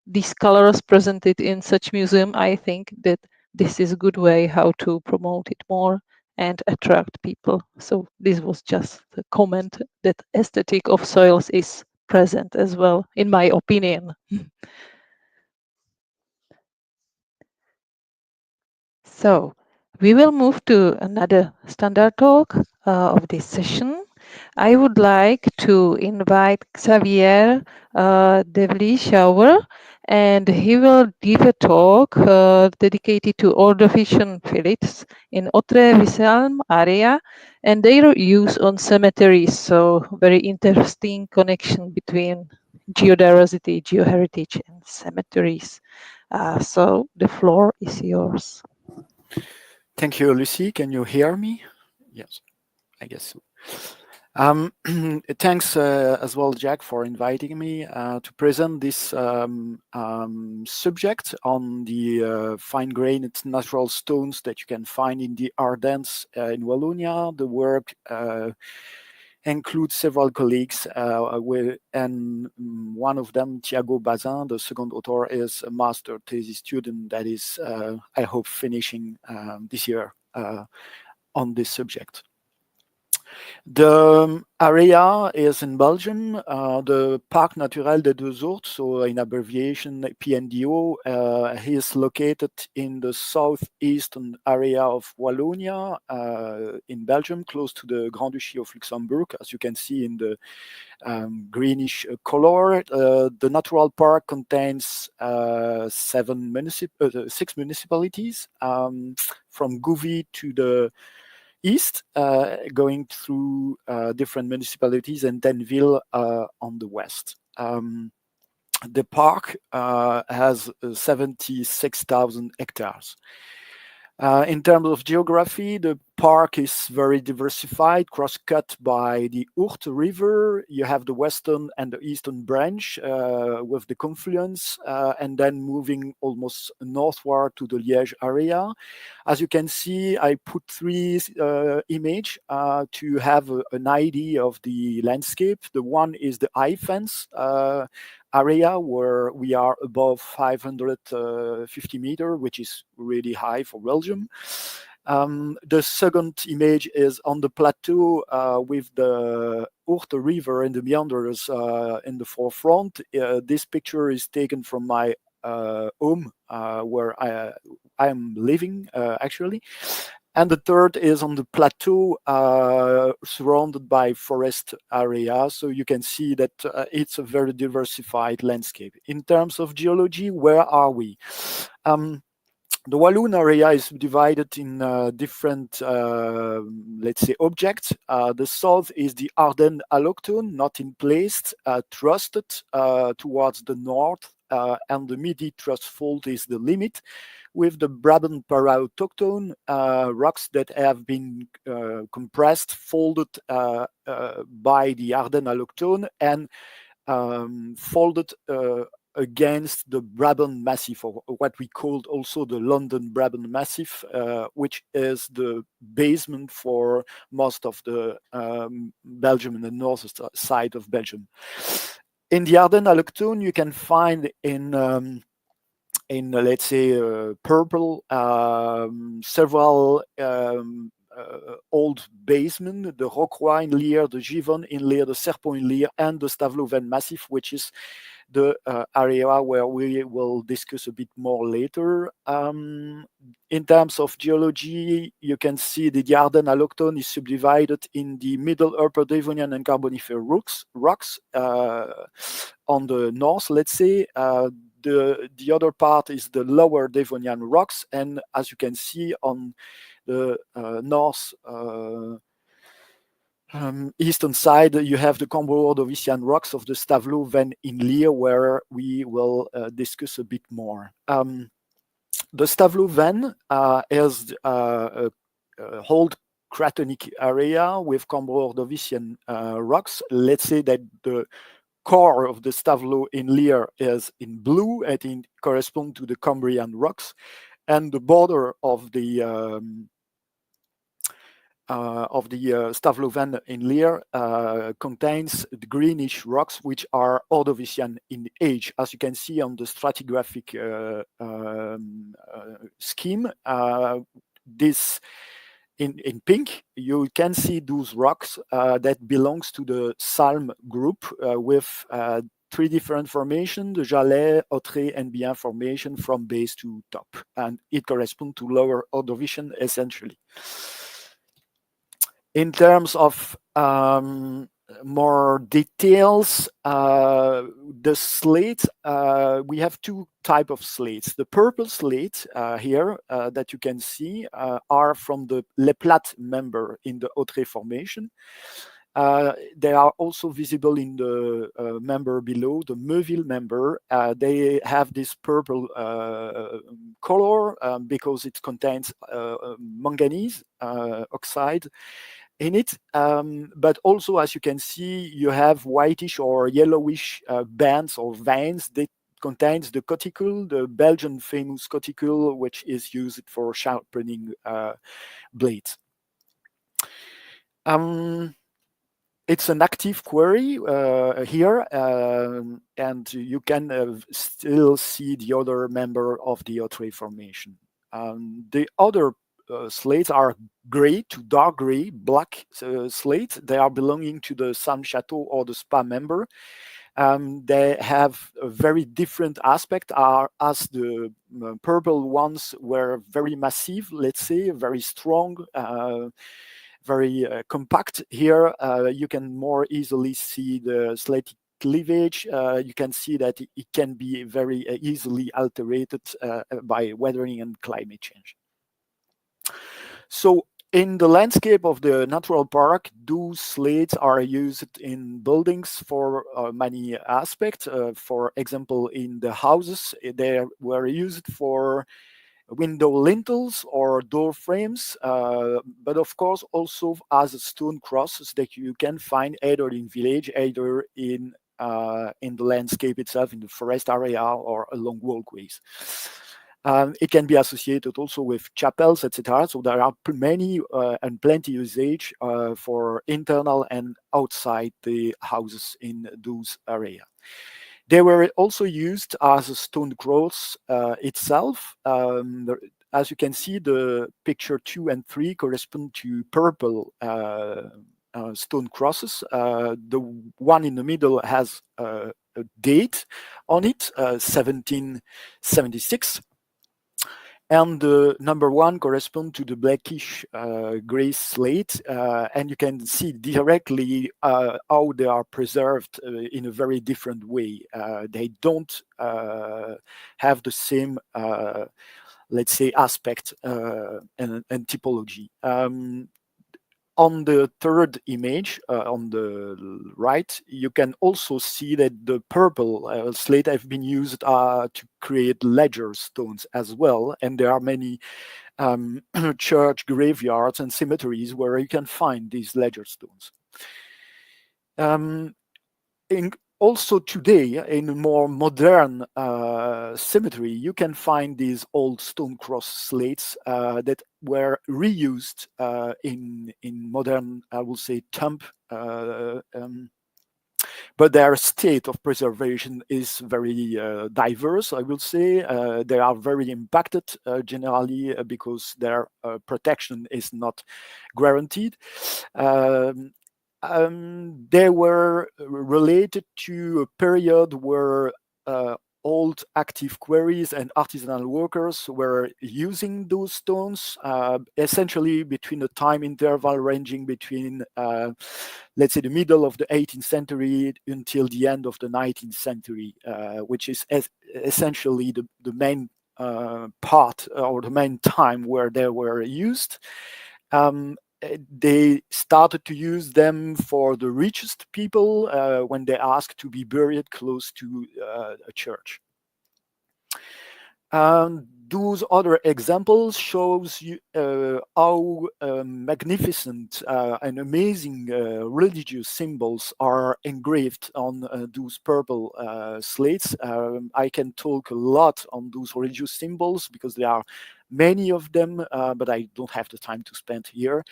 these colors presented in such museum, I think that this is a good way how to promote it more and attract people. So this was just a comment that aesthetic of soils is present as well, in my opinion. So we will move to another standard talk of this session. I would like to invite Xavier Devly-Schauer, and he will give a talk dedicated to ordovician fillets in Otre-Visselm area and their use on cemeteries. So very interesting connection between geodiversity, geoheritage, and cemeteries. So the floor is yours. Thank you, Lucy. Can you hear me? Yes, I guess so. Thanks as well, Jack, for inviting me to present this subject on the fine-grained natural stones that you can find in the Ardennes in Wallonia. The work includes several colleagues, and one of them, Thiago Bazin, the second author, is a master thesis student that is, I hope, finishing this year on this subject. The area is in Belgium, the Parc Naturel des Deux Ourthes, so in abbreviation PNDO, is located in the southeastern area of Wallonia in Belgium, close to the Grand Duchy of Luxembourg, as you can see in the greenish color. The natural park contains 6 municipalities, from Gouvy to the east, going through different municipalities, and Denville on the west. The park has 76,000 hectares. In terms of geography, the park is very diversified, cross-cut by the Ourthe River. You have the western and the eastern branch with the confluence, and then moving almost northward to the Liège area. As you can see, I put 3 images to have an idea of the landscape. The one is the high fence area where we are above 550 meters, which is really high for Belgium. The second image is on the plateau with the Ourthe River and the meanders in the forefront. This picture is taken from my home where I am living actually. And the third is on the plateau surrounded by forest area. So you can see that it's a very diversified landscape. In terms of geology, where are we? The Walloon area is divided in different, let's say, objects. The south is the Ardennes alloctone, not in place, thrusted towards the north, and the Midi thrust fault is the limit, with the Brabant para-autochtone rocks that have been compressed, folded by the Ardennes alloctone, and folded against the Brabant Massif, or what we called also the London Brabant Massif, which is the basement for most of the Belgium and the north side of Belgium. In the Ardennes alloctone, you can find in let's say purple several old basement, the Rocroi in Lier, the Givon in Lier, the Serpent in Lier, and the Stavelot-Venn Massif, which is the area where we will discuss a bit more later. In terms of geology, you can see the Ardennes alloctone is subdivided in the Middle Upper Devonian and Carboniferous rocks on the north, let's say. The other part is the Lower Devonian rocks, and as you can see on the north eastern side, you have the Cambro-Ordovician rocks of the Stavelot-Venn in Lier, where we will discuss a bit more. The Stavelot-Venn is a old cratonic area with Cambro-Ordovician rocks. Let's say that the core of the Stavelot in Lear is in blue, and it corresponds to the Cambrian rocks, and the border of the Stavelot vein in Lear contains the greenish rocks, which are Ordovician in age. As you can see on the stratigraphic scheme, this in pink, you can see those rocks that belongs to the Salm group with 3 different formations, the Jalais, Autré, and Bien formation from base to top. And it corresponds to lower Ordovician essentially. In terms of more details, the slates, we have 2 types of slates. The purple slate here that you can see are from the Les Plates member in the Autré formation. They are also visible in the member below, the Meuville member. They have this purple color because it contains manganese oxide in it, but also, as you can see, you have whitish or yellowish bands or veins that contains the cuticle, the Belgian famous cuticle, which is used for sharpening blades. It's an active quarry here, and you can still see the other member of the Autré formation. The other slates are gray to dark gray, black slates. They are belonging to the Salm Chateau or the Spa member. They have a very different aspect as the purple ones were very massive, let's say, very strong, very compact. Here you can more easily see the slate cleavage. You can see that it can be very easily altered by weathering and climate change. So in the landscape of the natural park, those slates are used in buildings for many aspects. For example, in the houses, they were used for window lintels or door frames, but of course also as stone crosses that you can find either in village, either in the landscape itself, in the forest area or along walkways. It can be associated also with chapels, etc. So there are many and plenty usage for internal and outside the houses in those areas. They were also used as a stone cross itself. As you can see, the picture 2 and 3 correspond to purple stone crosses. The one in the middle has a date on it, 1776. And the number 1 corresponds to the blackish gray slate, and you can see directly how they are preserved in a very different way. They don't have the same, let's say, aspect and typology. On the third image, on the right, you can also see that the purple slate have been used to create ledger stones as well. And there are many church graveyards and cemeteries where you can find these ledger stones. Also today, in a more modern cemetery, you can find these old stone cross slates that were reused in modern, I will say, tomb, but their state of preservation is very diverse, I will say. They are very impacted generally because their protection is not guaranteed. They were related to a period where old active quarries and artisanal workers were using those stones, essentially between a time interval ranging between, let's say, the middle of the 18th century until the end of the 19th century, which is essentially the main part or the main time where they were used. They started to use them for the richest people when they asked to be buried close to a church. those other examples shows you how magnificent and amazing religious symbols are engraved on those purple slates. I can talk a lot on those religious symbols because there are many of them, but I don't have the time to spend here.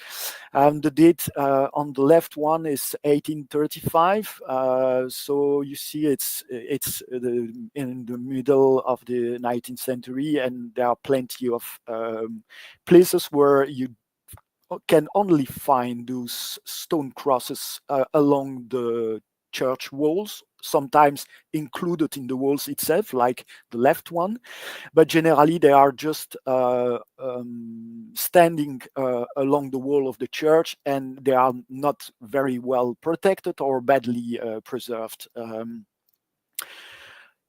The date on the left one is 1835, so you see it's in the middle of the 19th century, and there are plenty of places where you can only find those stone crosses along the church walls, sometimes included in the walls itself, like the left one, but generally they are just standing along the wall of the church, and they are not very well protected or badly preserved.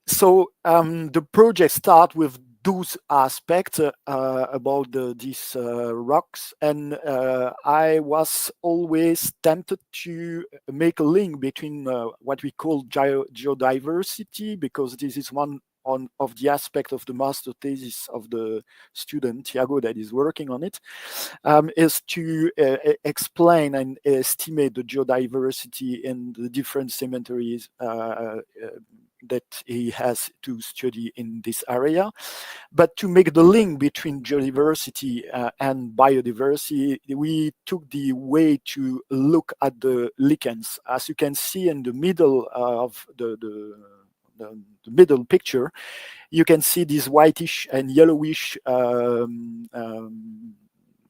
So the project starts with those aspects about these rocks, and I was always tempted to make a link between what we call geodiversity, because this is one of the aspect of the master thesis of the student Hierro that is working on it, is to explain and estimate the geodiversity in the different cemeteries that he has to study in this area. But to make the link between geodiversity and biodiversity, we took the way to look at the lichens. As you can see in the middle of the middle picture, you can see this whitish and yellowish,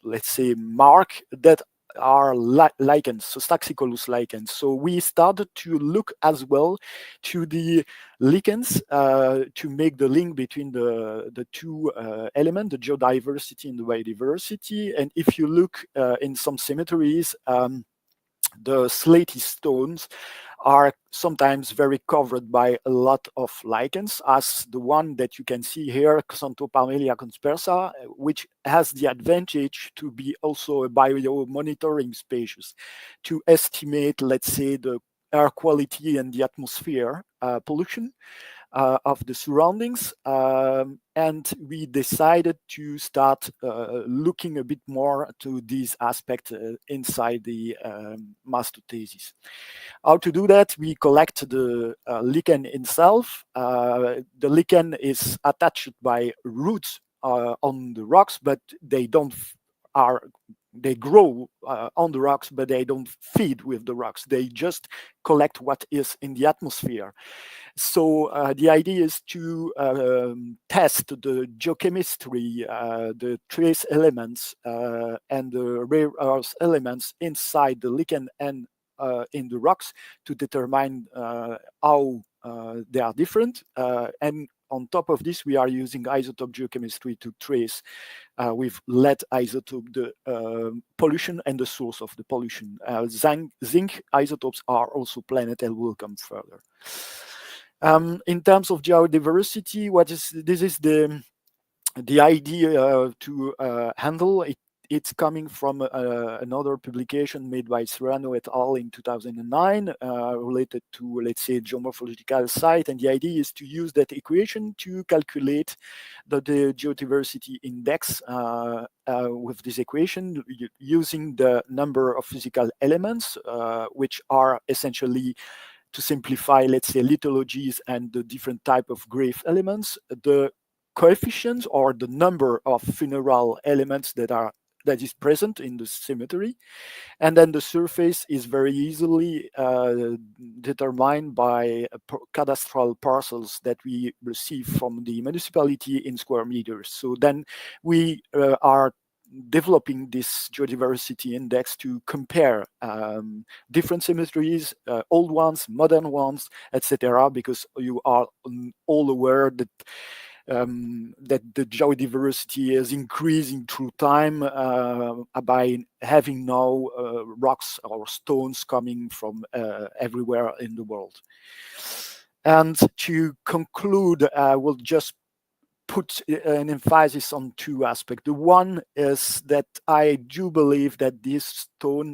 let's say, mark that are lichens, so Stachycolous lichens. So we started to look as well to the lichens to make the link between the two elements, the geodiversity and the biodiversity. And if you look in some cemeteries, the slaty stones are sometimes very covered by a lot of lichens, as the one that you can see here, Xanthoparmelia conspersa, which has the advantage to be also a bio-monitoring species, to estimate, let's say, the air quality and the atmosphere pollution of the surroundings. And we decided to start looking a bit more to these aspects inside the master thesis. How to do that? We collect the lichen itself. The lichen is attached by roots on the rocks, but they don't they grow on the rocks, but they don't feed with the rocks. They just collect what is in the atmosphere. So the idea is to test the geochemistry, the trace elements, and the rare earth elements inside the lichen and in the rocks to determine how they are different. And on top of this, we are using isotope geochemistry to trace with lead isotope the pollution and the source of the pollution. Zinc isotopes are also planned and will come further. In terms of geodiversity, this is the idea to handle it. It's coming from another publication made by Serrano et al. In 2009 related to, let's say, geomorphological site. And the idea is to use that equation to calculate the geodiversity index with this equation using the number of physical elements, which are essentially, to simplify, let's say, lithologies and the different type of grave elements, the coefficients or the number of funeral elements that is present in the cemetery, and then the surface is very easily determined by cadastral parcels that we receive from the municipality in square meters. So then we are developing this geodiversity index to compare different cemeteries, old ones, modern ones, etc., because you are all aware that that the geodiversity is increasing through time by having now rocks or stones coming from everywhere in the world. And to conclude, I will just put an emphasis on two aspects. The one is that I do believe that this stone,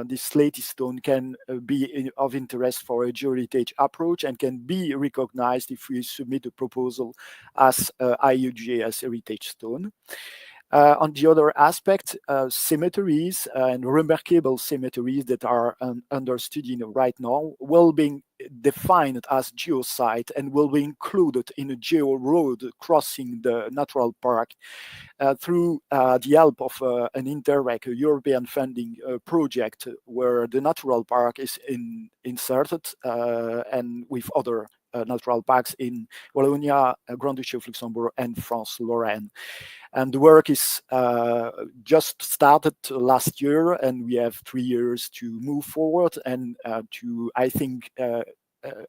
this slaty stone, can be of interest for a geoheritage approach and can be recognized if we submit a proposal as IUG as heritage stone. On the other aspect, cemeteries and remarkable cemeteries that are under study right now will be defined as geosite and will be included in a geo road crossing the natural park through the help of an Interreg, a European funding project where the natural park is inserted and with other natural parks in Wallonia, Grand Duchy of Luxembourg, and France-Lorraine. And the work is just started last year, and we have 3 years to move forward and to, I think,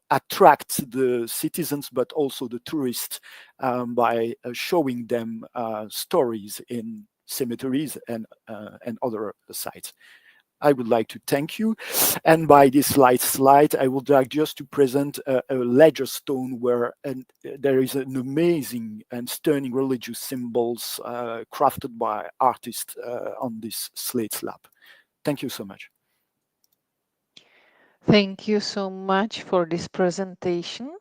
attract the citizens, but also the tourists by showing them stories in cemeteries and other sites. I would like to thank you. And by this slide, I would like just to present a ledger stone where there is an amazing and stunning religious symbols crafted by artists on this slate slab. Thank you so much. Thank you so much for this presentation.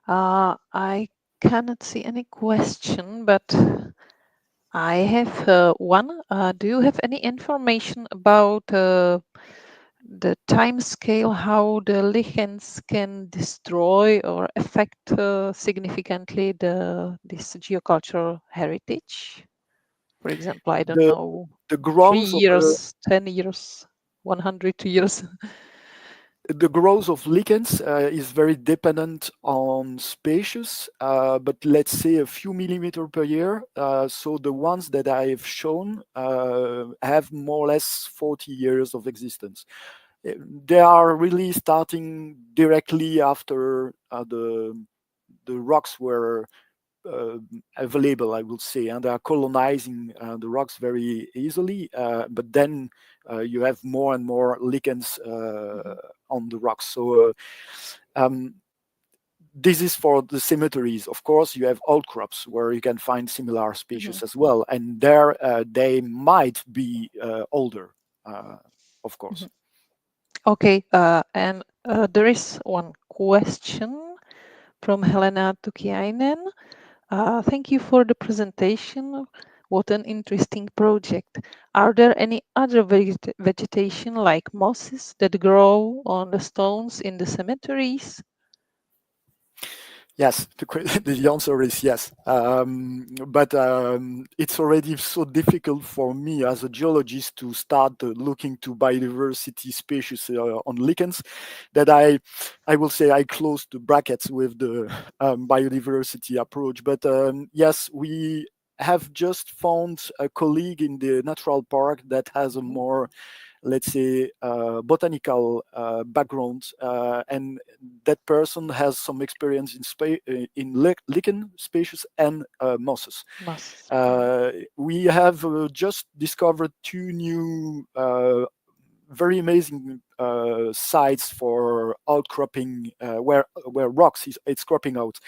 I cannot see any question, but I have one. Do you have any information about the time scale, how the lichens can destroy or affect significantly this geocultural heritage? For example, I don't know, the 3 growth years, 10 years, 100 years. The growth of lichens is very dependent on species, but let's say a few millimeters per year. So the ones that I have shown have more or less 40 years of existence. They are really starting directly after the rocks were available, I will say, and they are colonizing the rocks very easily. But then you have more and more lichens on the rocks. So this is for the cemeteries. Of course, you have outcrops where you can find similar species as well, and there they might be older, of course. Okay, and there is one question from Helena Tukiainen. Thank you for the presentation. What an interesting project. Are there any other vegetation like mosses that grow on the stones in the cemeteries? Yes, the answer is yes. But it's already so difficult for me as a geologist to start looking to biodiversity species on lichens that I will say I close the brackets with the biodiversity approach. But yes, we have just found a colleague in the natural park that has a more, let's say, botanical background, and that person has some experience in lichen species and mosses. We have just discovered 2 new very amazing sites for outcropping where rocks it's cropping out,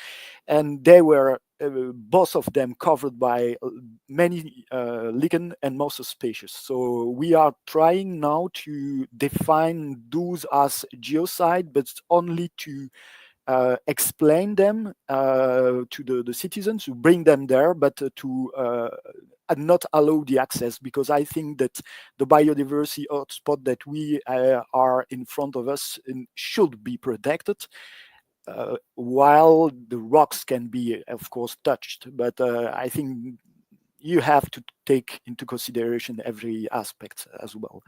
and they were both of them covered by many lichen and mosses species. So we are trying now to define those as geosite, but only to explain them to the citizens, to bring them there, but to not allow the access, because I think that the biodiversity hotspot that we are in front of us should be protected, while the rocks can be, of course, touched. But I think you have to take into consideration every aspect as well.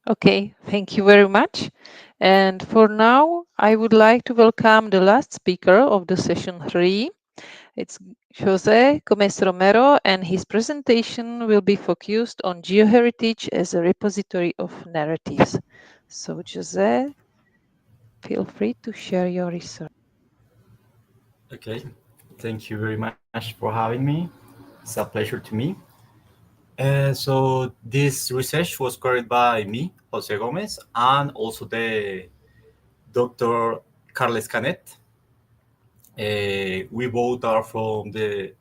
Okay, thank you very much. And for now, I would like to welcome the last speaker of the session 3. It's José Gómez Romero, and his presentation will be focused on geoheritage as a repository of narratives. So José, feel free to share your research. Okay, thank you very much for having me. It's a pleasure to me. So this research was carried by me, José Gómez, and also the Dr. Carles Canet. We both are from the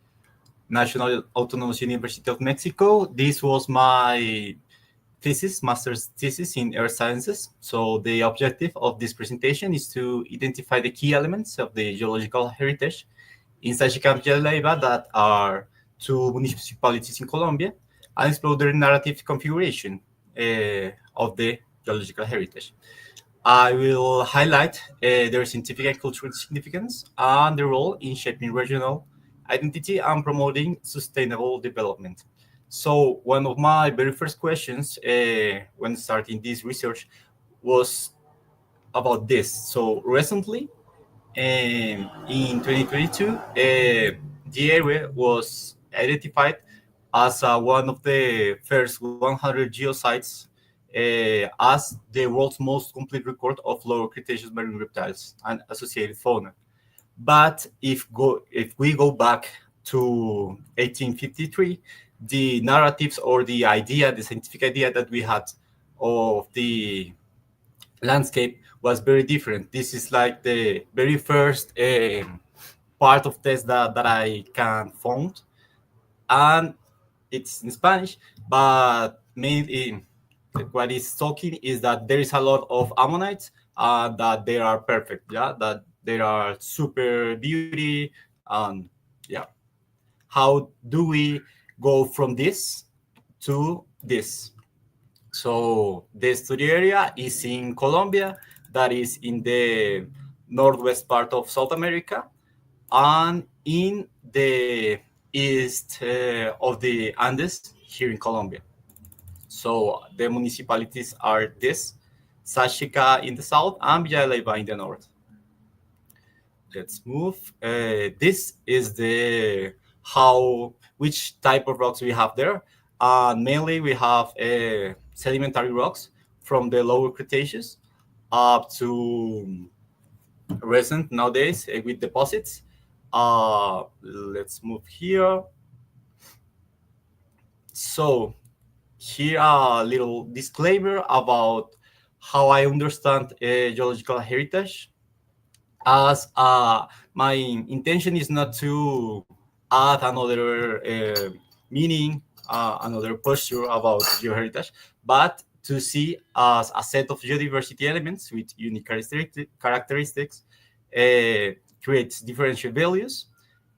National Autonomous University of Mexico. This was my master's thesis in earth sciences. So the objective of this presentation is to identify the key elements of the geological heritage in Sachicamp Lleiva that are two municipalities in Colombia and explore their narrative configuration of the geological heritage. I will highlight their scientific and cultural significance and their role in shaping regional identity and promoting sustainable development. So one of my very first questions when starting this research was about this. So recently, in 2022, the area was identified as one of the first 100 geosites as the world's most complete record of lower Cretaceous marine reptiles and associated fauna. But if we go back to 1853, the narratives or the scientific idea that we had of the landscape was very different. This is like the very first part of test that I can find, and it's in Spanish, but mainly what is talking is that there is a lot of ammonites that they are perfect, that they are super beauty, and how do we go from this to this? So the study area is in Colombia, that is in the northwest part of South America, and in the east of the Andes here in Colombia. So the municipalities are this: Sachica in the south and Villa de Leyva in the north. Let's move. This is which type of rocks we have there. Mainly we have sedimentary rocks from the lower Cretaceous up to recent nowadays with deposits. Let's move here. So here a little disclaimer about how I understand geological heritage. As my intention is not to add another meaning, another posture about geoheritage, but to see as a set of geodiversity elements with unique characteristics creates differential values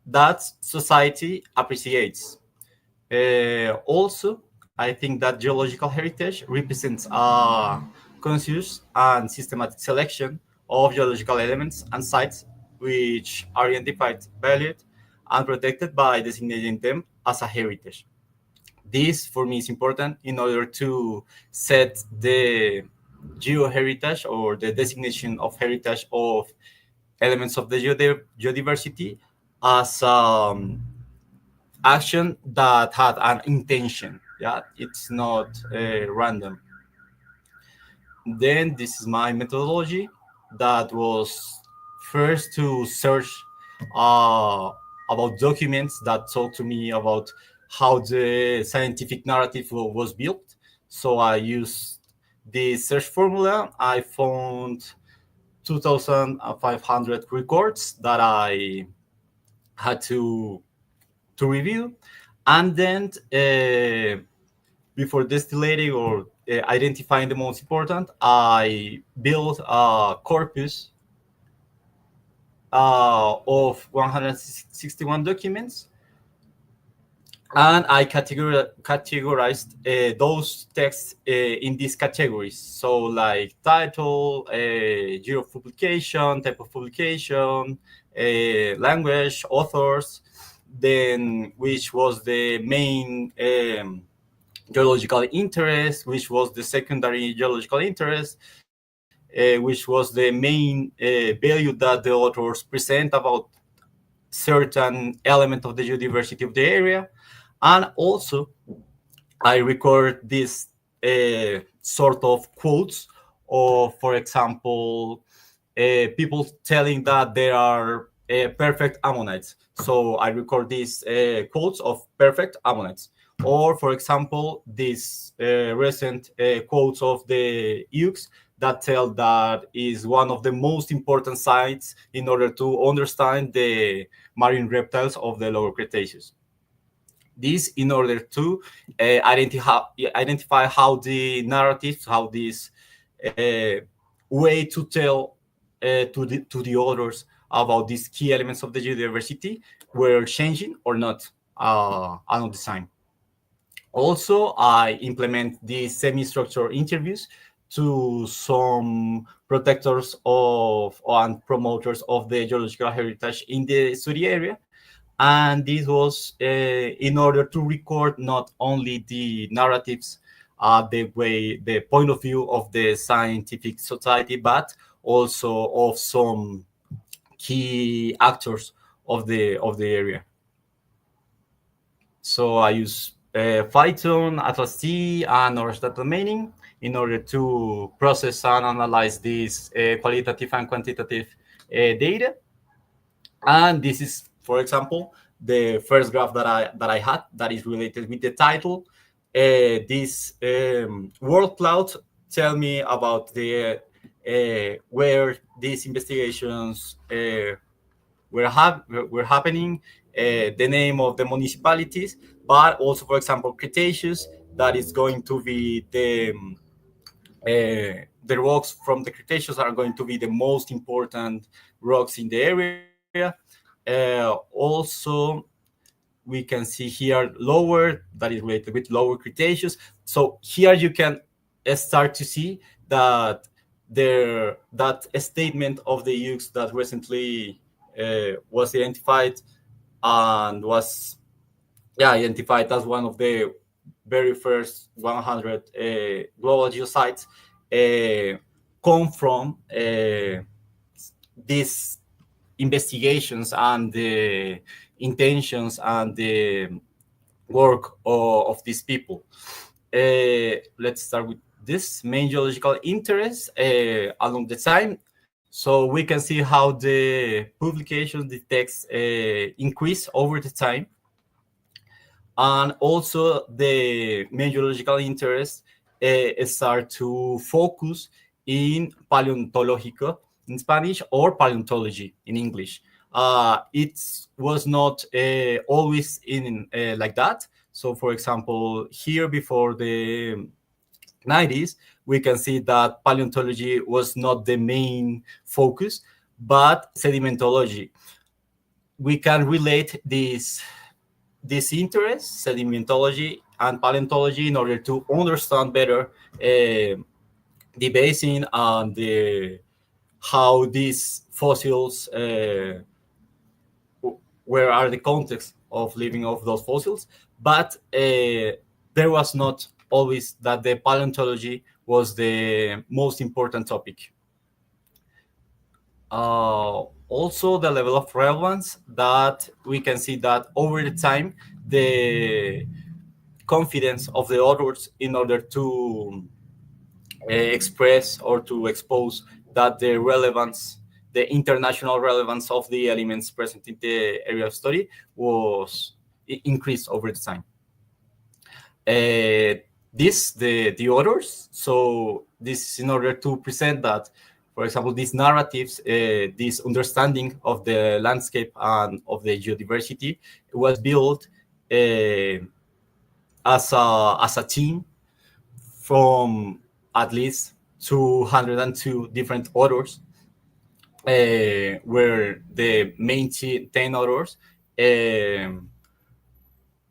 that society appreciates. Also, I think that geological heritage represents a conscious and systematic selection of geological elements and sites which are identified, valued, and protected by designating them as a heritage. This, for me, is important in order to set the geoheritage or the designation of heritage of elements of the geodiversity as action that had an intention. It's not random. Then this is my methodology that was first to search about documents that talk to me about how the scientific narrative was built. So I used the search formula. I found 2,500 records that I had to review, and then before distillating or identifying the most important, I built a corpus of 161 documents, and I categorized those texts in these categories. So like title, year of publication, type of publication, language, authors, then which was the main geological interest, which was the secondary geological interest, which was the main value that the authors present about certain element of the geodiversity of the area. And also I record this sort of quotes of, for example, people telling that there are perfect ammonites. So I record these quotes of perfect ammonites. Or, for example, these recent quotes of the Ukes that tell that is one of the most important sites in order to understand the marine reptiles of the lower Cretaceous. This in order to identify how the narratives, how this way to tell to the authors about these key elements of the geodiversity were changing or not along the time. Also, I implement these semi-structured interviews to some protectors of and promoters of the geological heritage in the study area. And this was in order to record not only the narratives, the point of view of the scientific society, but also of some key actors of the area. So I use Python, Atlas T, and Orange data mining in order to process and analyze these qualitative and quantitative data. And this is, for example, the first graph that I had that is related with the title. This word cloud tell me about the where these investigations were happening, the name of the municipalities, but also, for example, Cretaceous, that is going to be the rocks from the Cretaceous are going to be the most important rocks in the area. Also, we can see here lower, that is related with lower Cretaceous. So here you can start to see that that statement of the Ukes that recently was identified and was identified as one of the very first 100 global geosites come from these investigations and the intentions and the work of these people. Let's start with this main geological interest along the time. So we can see how the publications, the text increase over the time. And also the main geological interest start to focus in paleontológico in Spanish or paleontology in English. It was not always in like that. So, for example, here before the 90s, we can see that paleontology was not the main focus, but sedimentology. We can relate this interest, sedimentology and paleontology, in order to understand better the basin and how these fossils, where are the context of living of those fossils. But there was not always that the paleontology was the most important topic. Also, the level of relevance, that we can see that over the time, the confidence of the authors in order to express or to expose that the relevance, the international relevance of the elements present in the area of study was increased over the time. The authors, so this is in order to present that, for example, these narratives, this understanding of the landscape and of the geodiversity was built as a team from at least 202 different authors, where the main 10 authors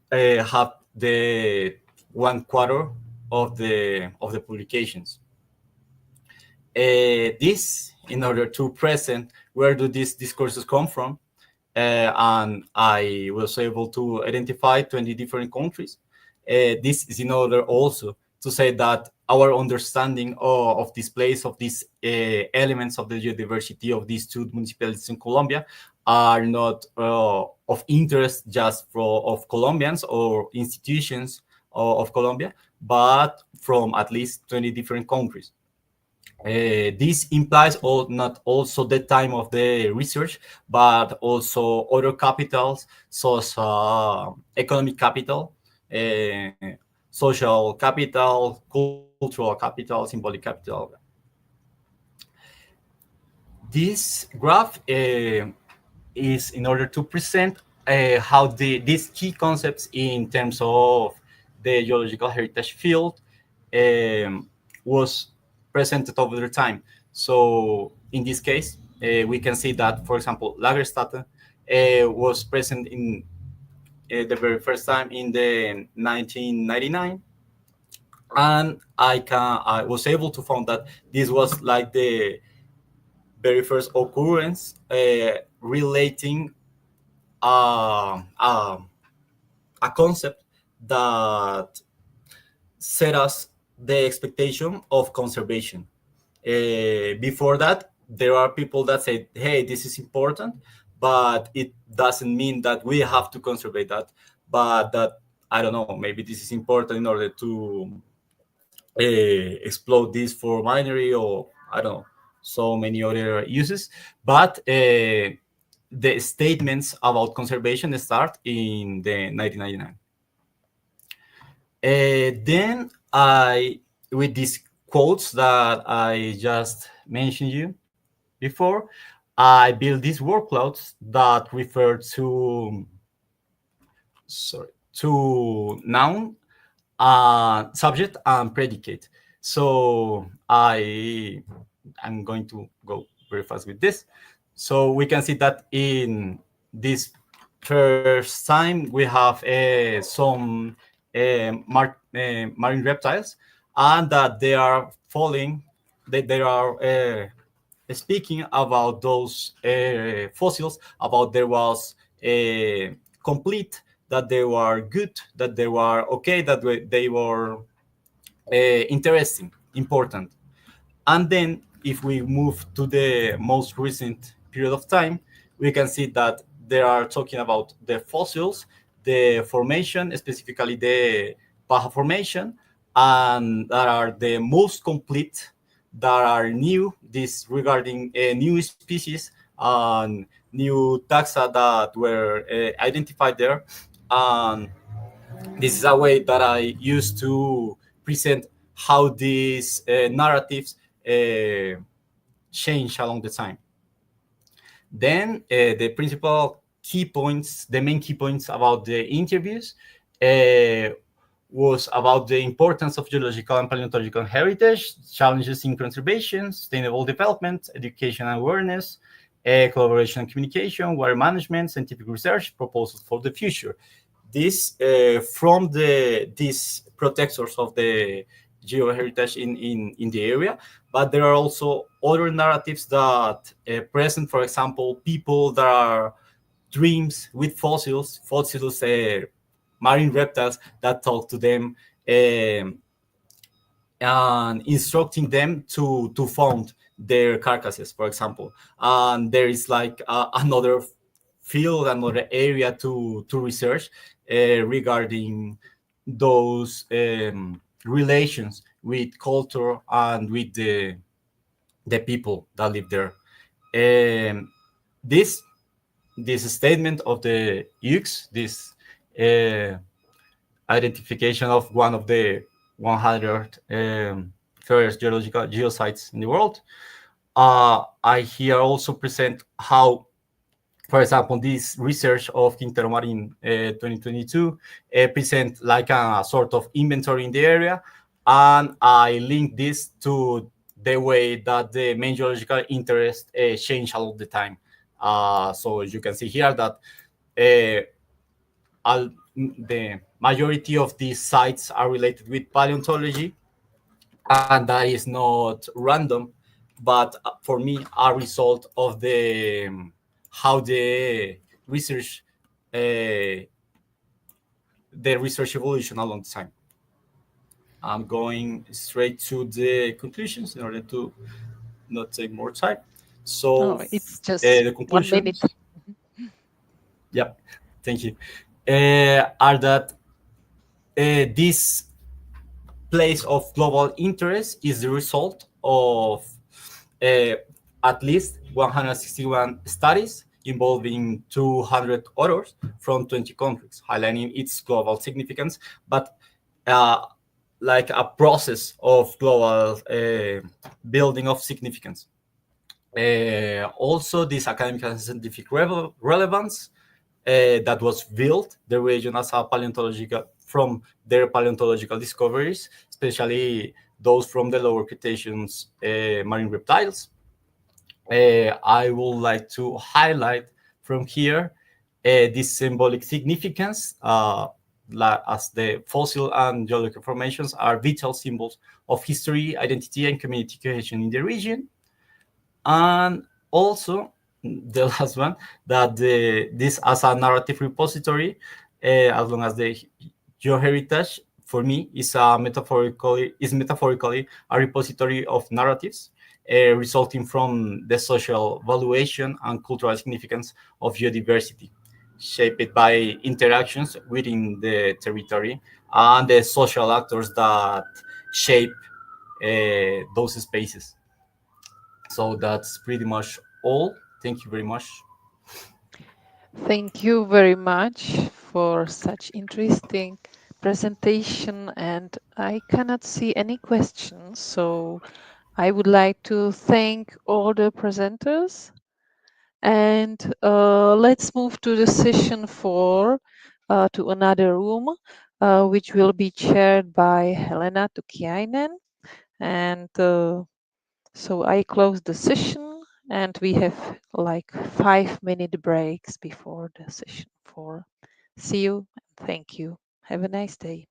have the 1/4 of the publications. This in order to present where do these discourses come from, and I was able to identify 20 different countries. This is in order also to say that our understanding of this place, of these elements of the geodiversity of these two municipalities in Colombia, are not of interest just of Colombians or institutions of Colombia, but from at least 20 different countries. This implies not also the time of the research, but also other capitals, such as economic capital, social capital, cultural capital, symbolic capital. this graph is in order to present how these key concepts in terms of the geological heritage field was presented over the time. So in this case, we can see that, for example, Lagerstätte was present in the very first time in the 1999, and I was able to find that this was like the very first occurrence relating a concept that set us the expectation of conservation. Before that, there are people that say, hey, this is important, but it doesn't mean that we have to conserve that, but that, I don't know, maybe this is important in order to explode this for minery, or I don't know, so many other uses. But the statements about conservation start in the 1999. Then with these quotes that I just mentioned you before, I built these workloads that refer to noun, subject, and predicate. So I'm going to go very fast with this. So we can see that in this first time we have some marine reptiles, and that they are falling, they are speaking about those fossils, about there was complete, that they were good, that they were okay, that they were interesting, important. And then if we move to the most recent period of time, we can see that they are talking about the fossils, the formation, specifically the Baja Formation, and that are the most complete, that are new, this regarding new species and new taxa that were identified there. And this is a way that I used to present how these narratives change along the time. Then the principal key points, the main key points about the interviews was about the importance of geological and paleontological heritage, challenges in conservation, sustainable development, education and awareness, collaboration and communication, water management, scientific research, proposals for the future. This from these protectors of the geoheritage in the area, but there are also other narratives that present, for example, people that are dreams with fossils, marine reptiles that talk to them, and instructing them to found their carcasses, for example. And there is like another field, another area to research regarding those relations with culture and with the people that live there. This statement of the UX, this identification of one of the 100 first geological geosites in the world. I here also present how, for example, this research of Quintero Marin 2022 present like a sort of inventory in the area, and I link this to the way that the main geological interest change all the time. So you can see here that the majority of these sites are related with paleontology, and that is not random, but for me, a result of the how the research evolution along time. I'm going straight to the conclusions in order to not take more time. So it's just the conclusions. 1 minute. Yeah, thank you. Are that this place of global interest is the result of at least 161 studies involving 200 authors from 20 countries, highlighting its global significance, but like a process of global building of significance. Also, this academic and scientific relevance that was built the region as a paleontological from their paleontological discoveries, especially those from the lower Cretaceous marine reptiles. I would like to highlight from here this symbolic significance, as the fossil and geological formations are vital symbols of history, identity, and community cohesion in the region. And also, the last one, that this as a narrative repository, as long as the geoheritage for me is metaphorically a repository of narratives resulting from the social valuation and cultural significance of geodiversity, shaped by interactions within the territory and the social actors that shape those spaces. So that's pretty much all. Thank you very much. Thank you very much for such interesting presentation, and I cannot see any questions, so I would like to thank all the presenters. And let's move to the session 4, to another room, which will be chaired by Helena Tukiainen. And so I close the session, and we have like 5-minute breaks before the session 4. See you. Thank you. Have a nice day.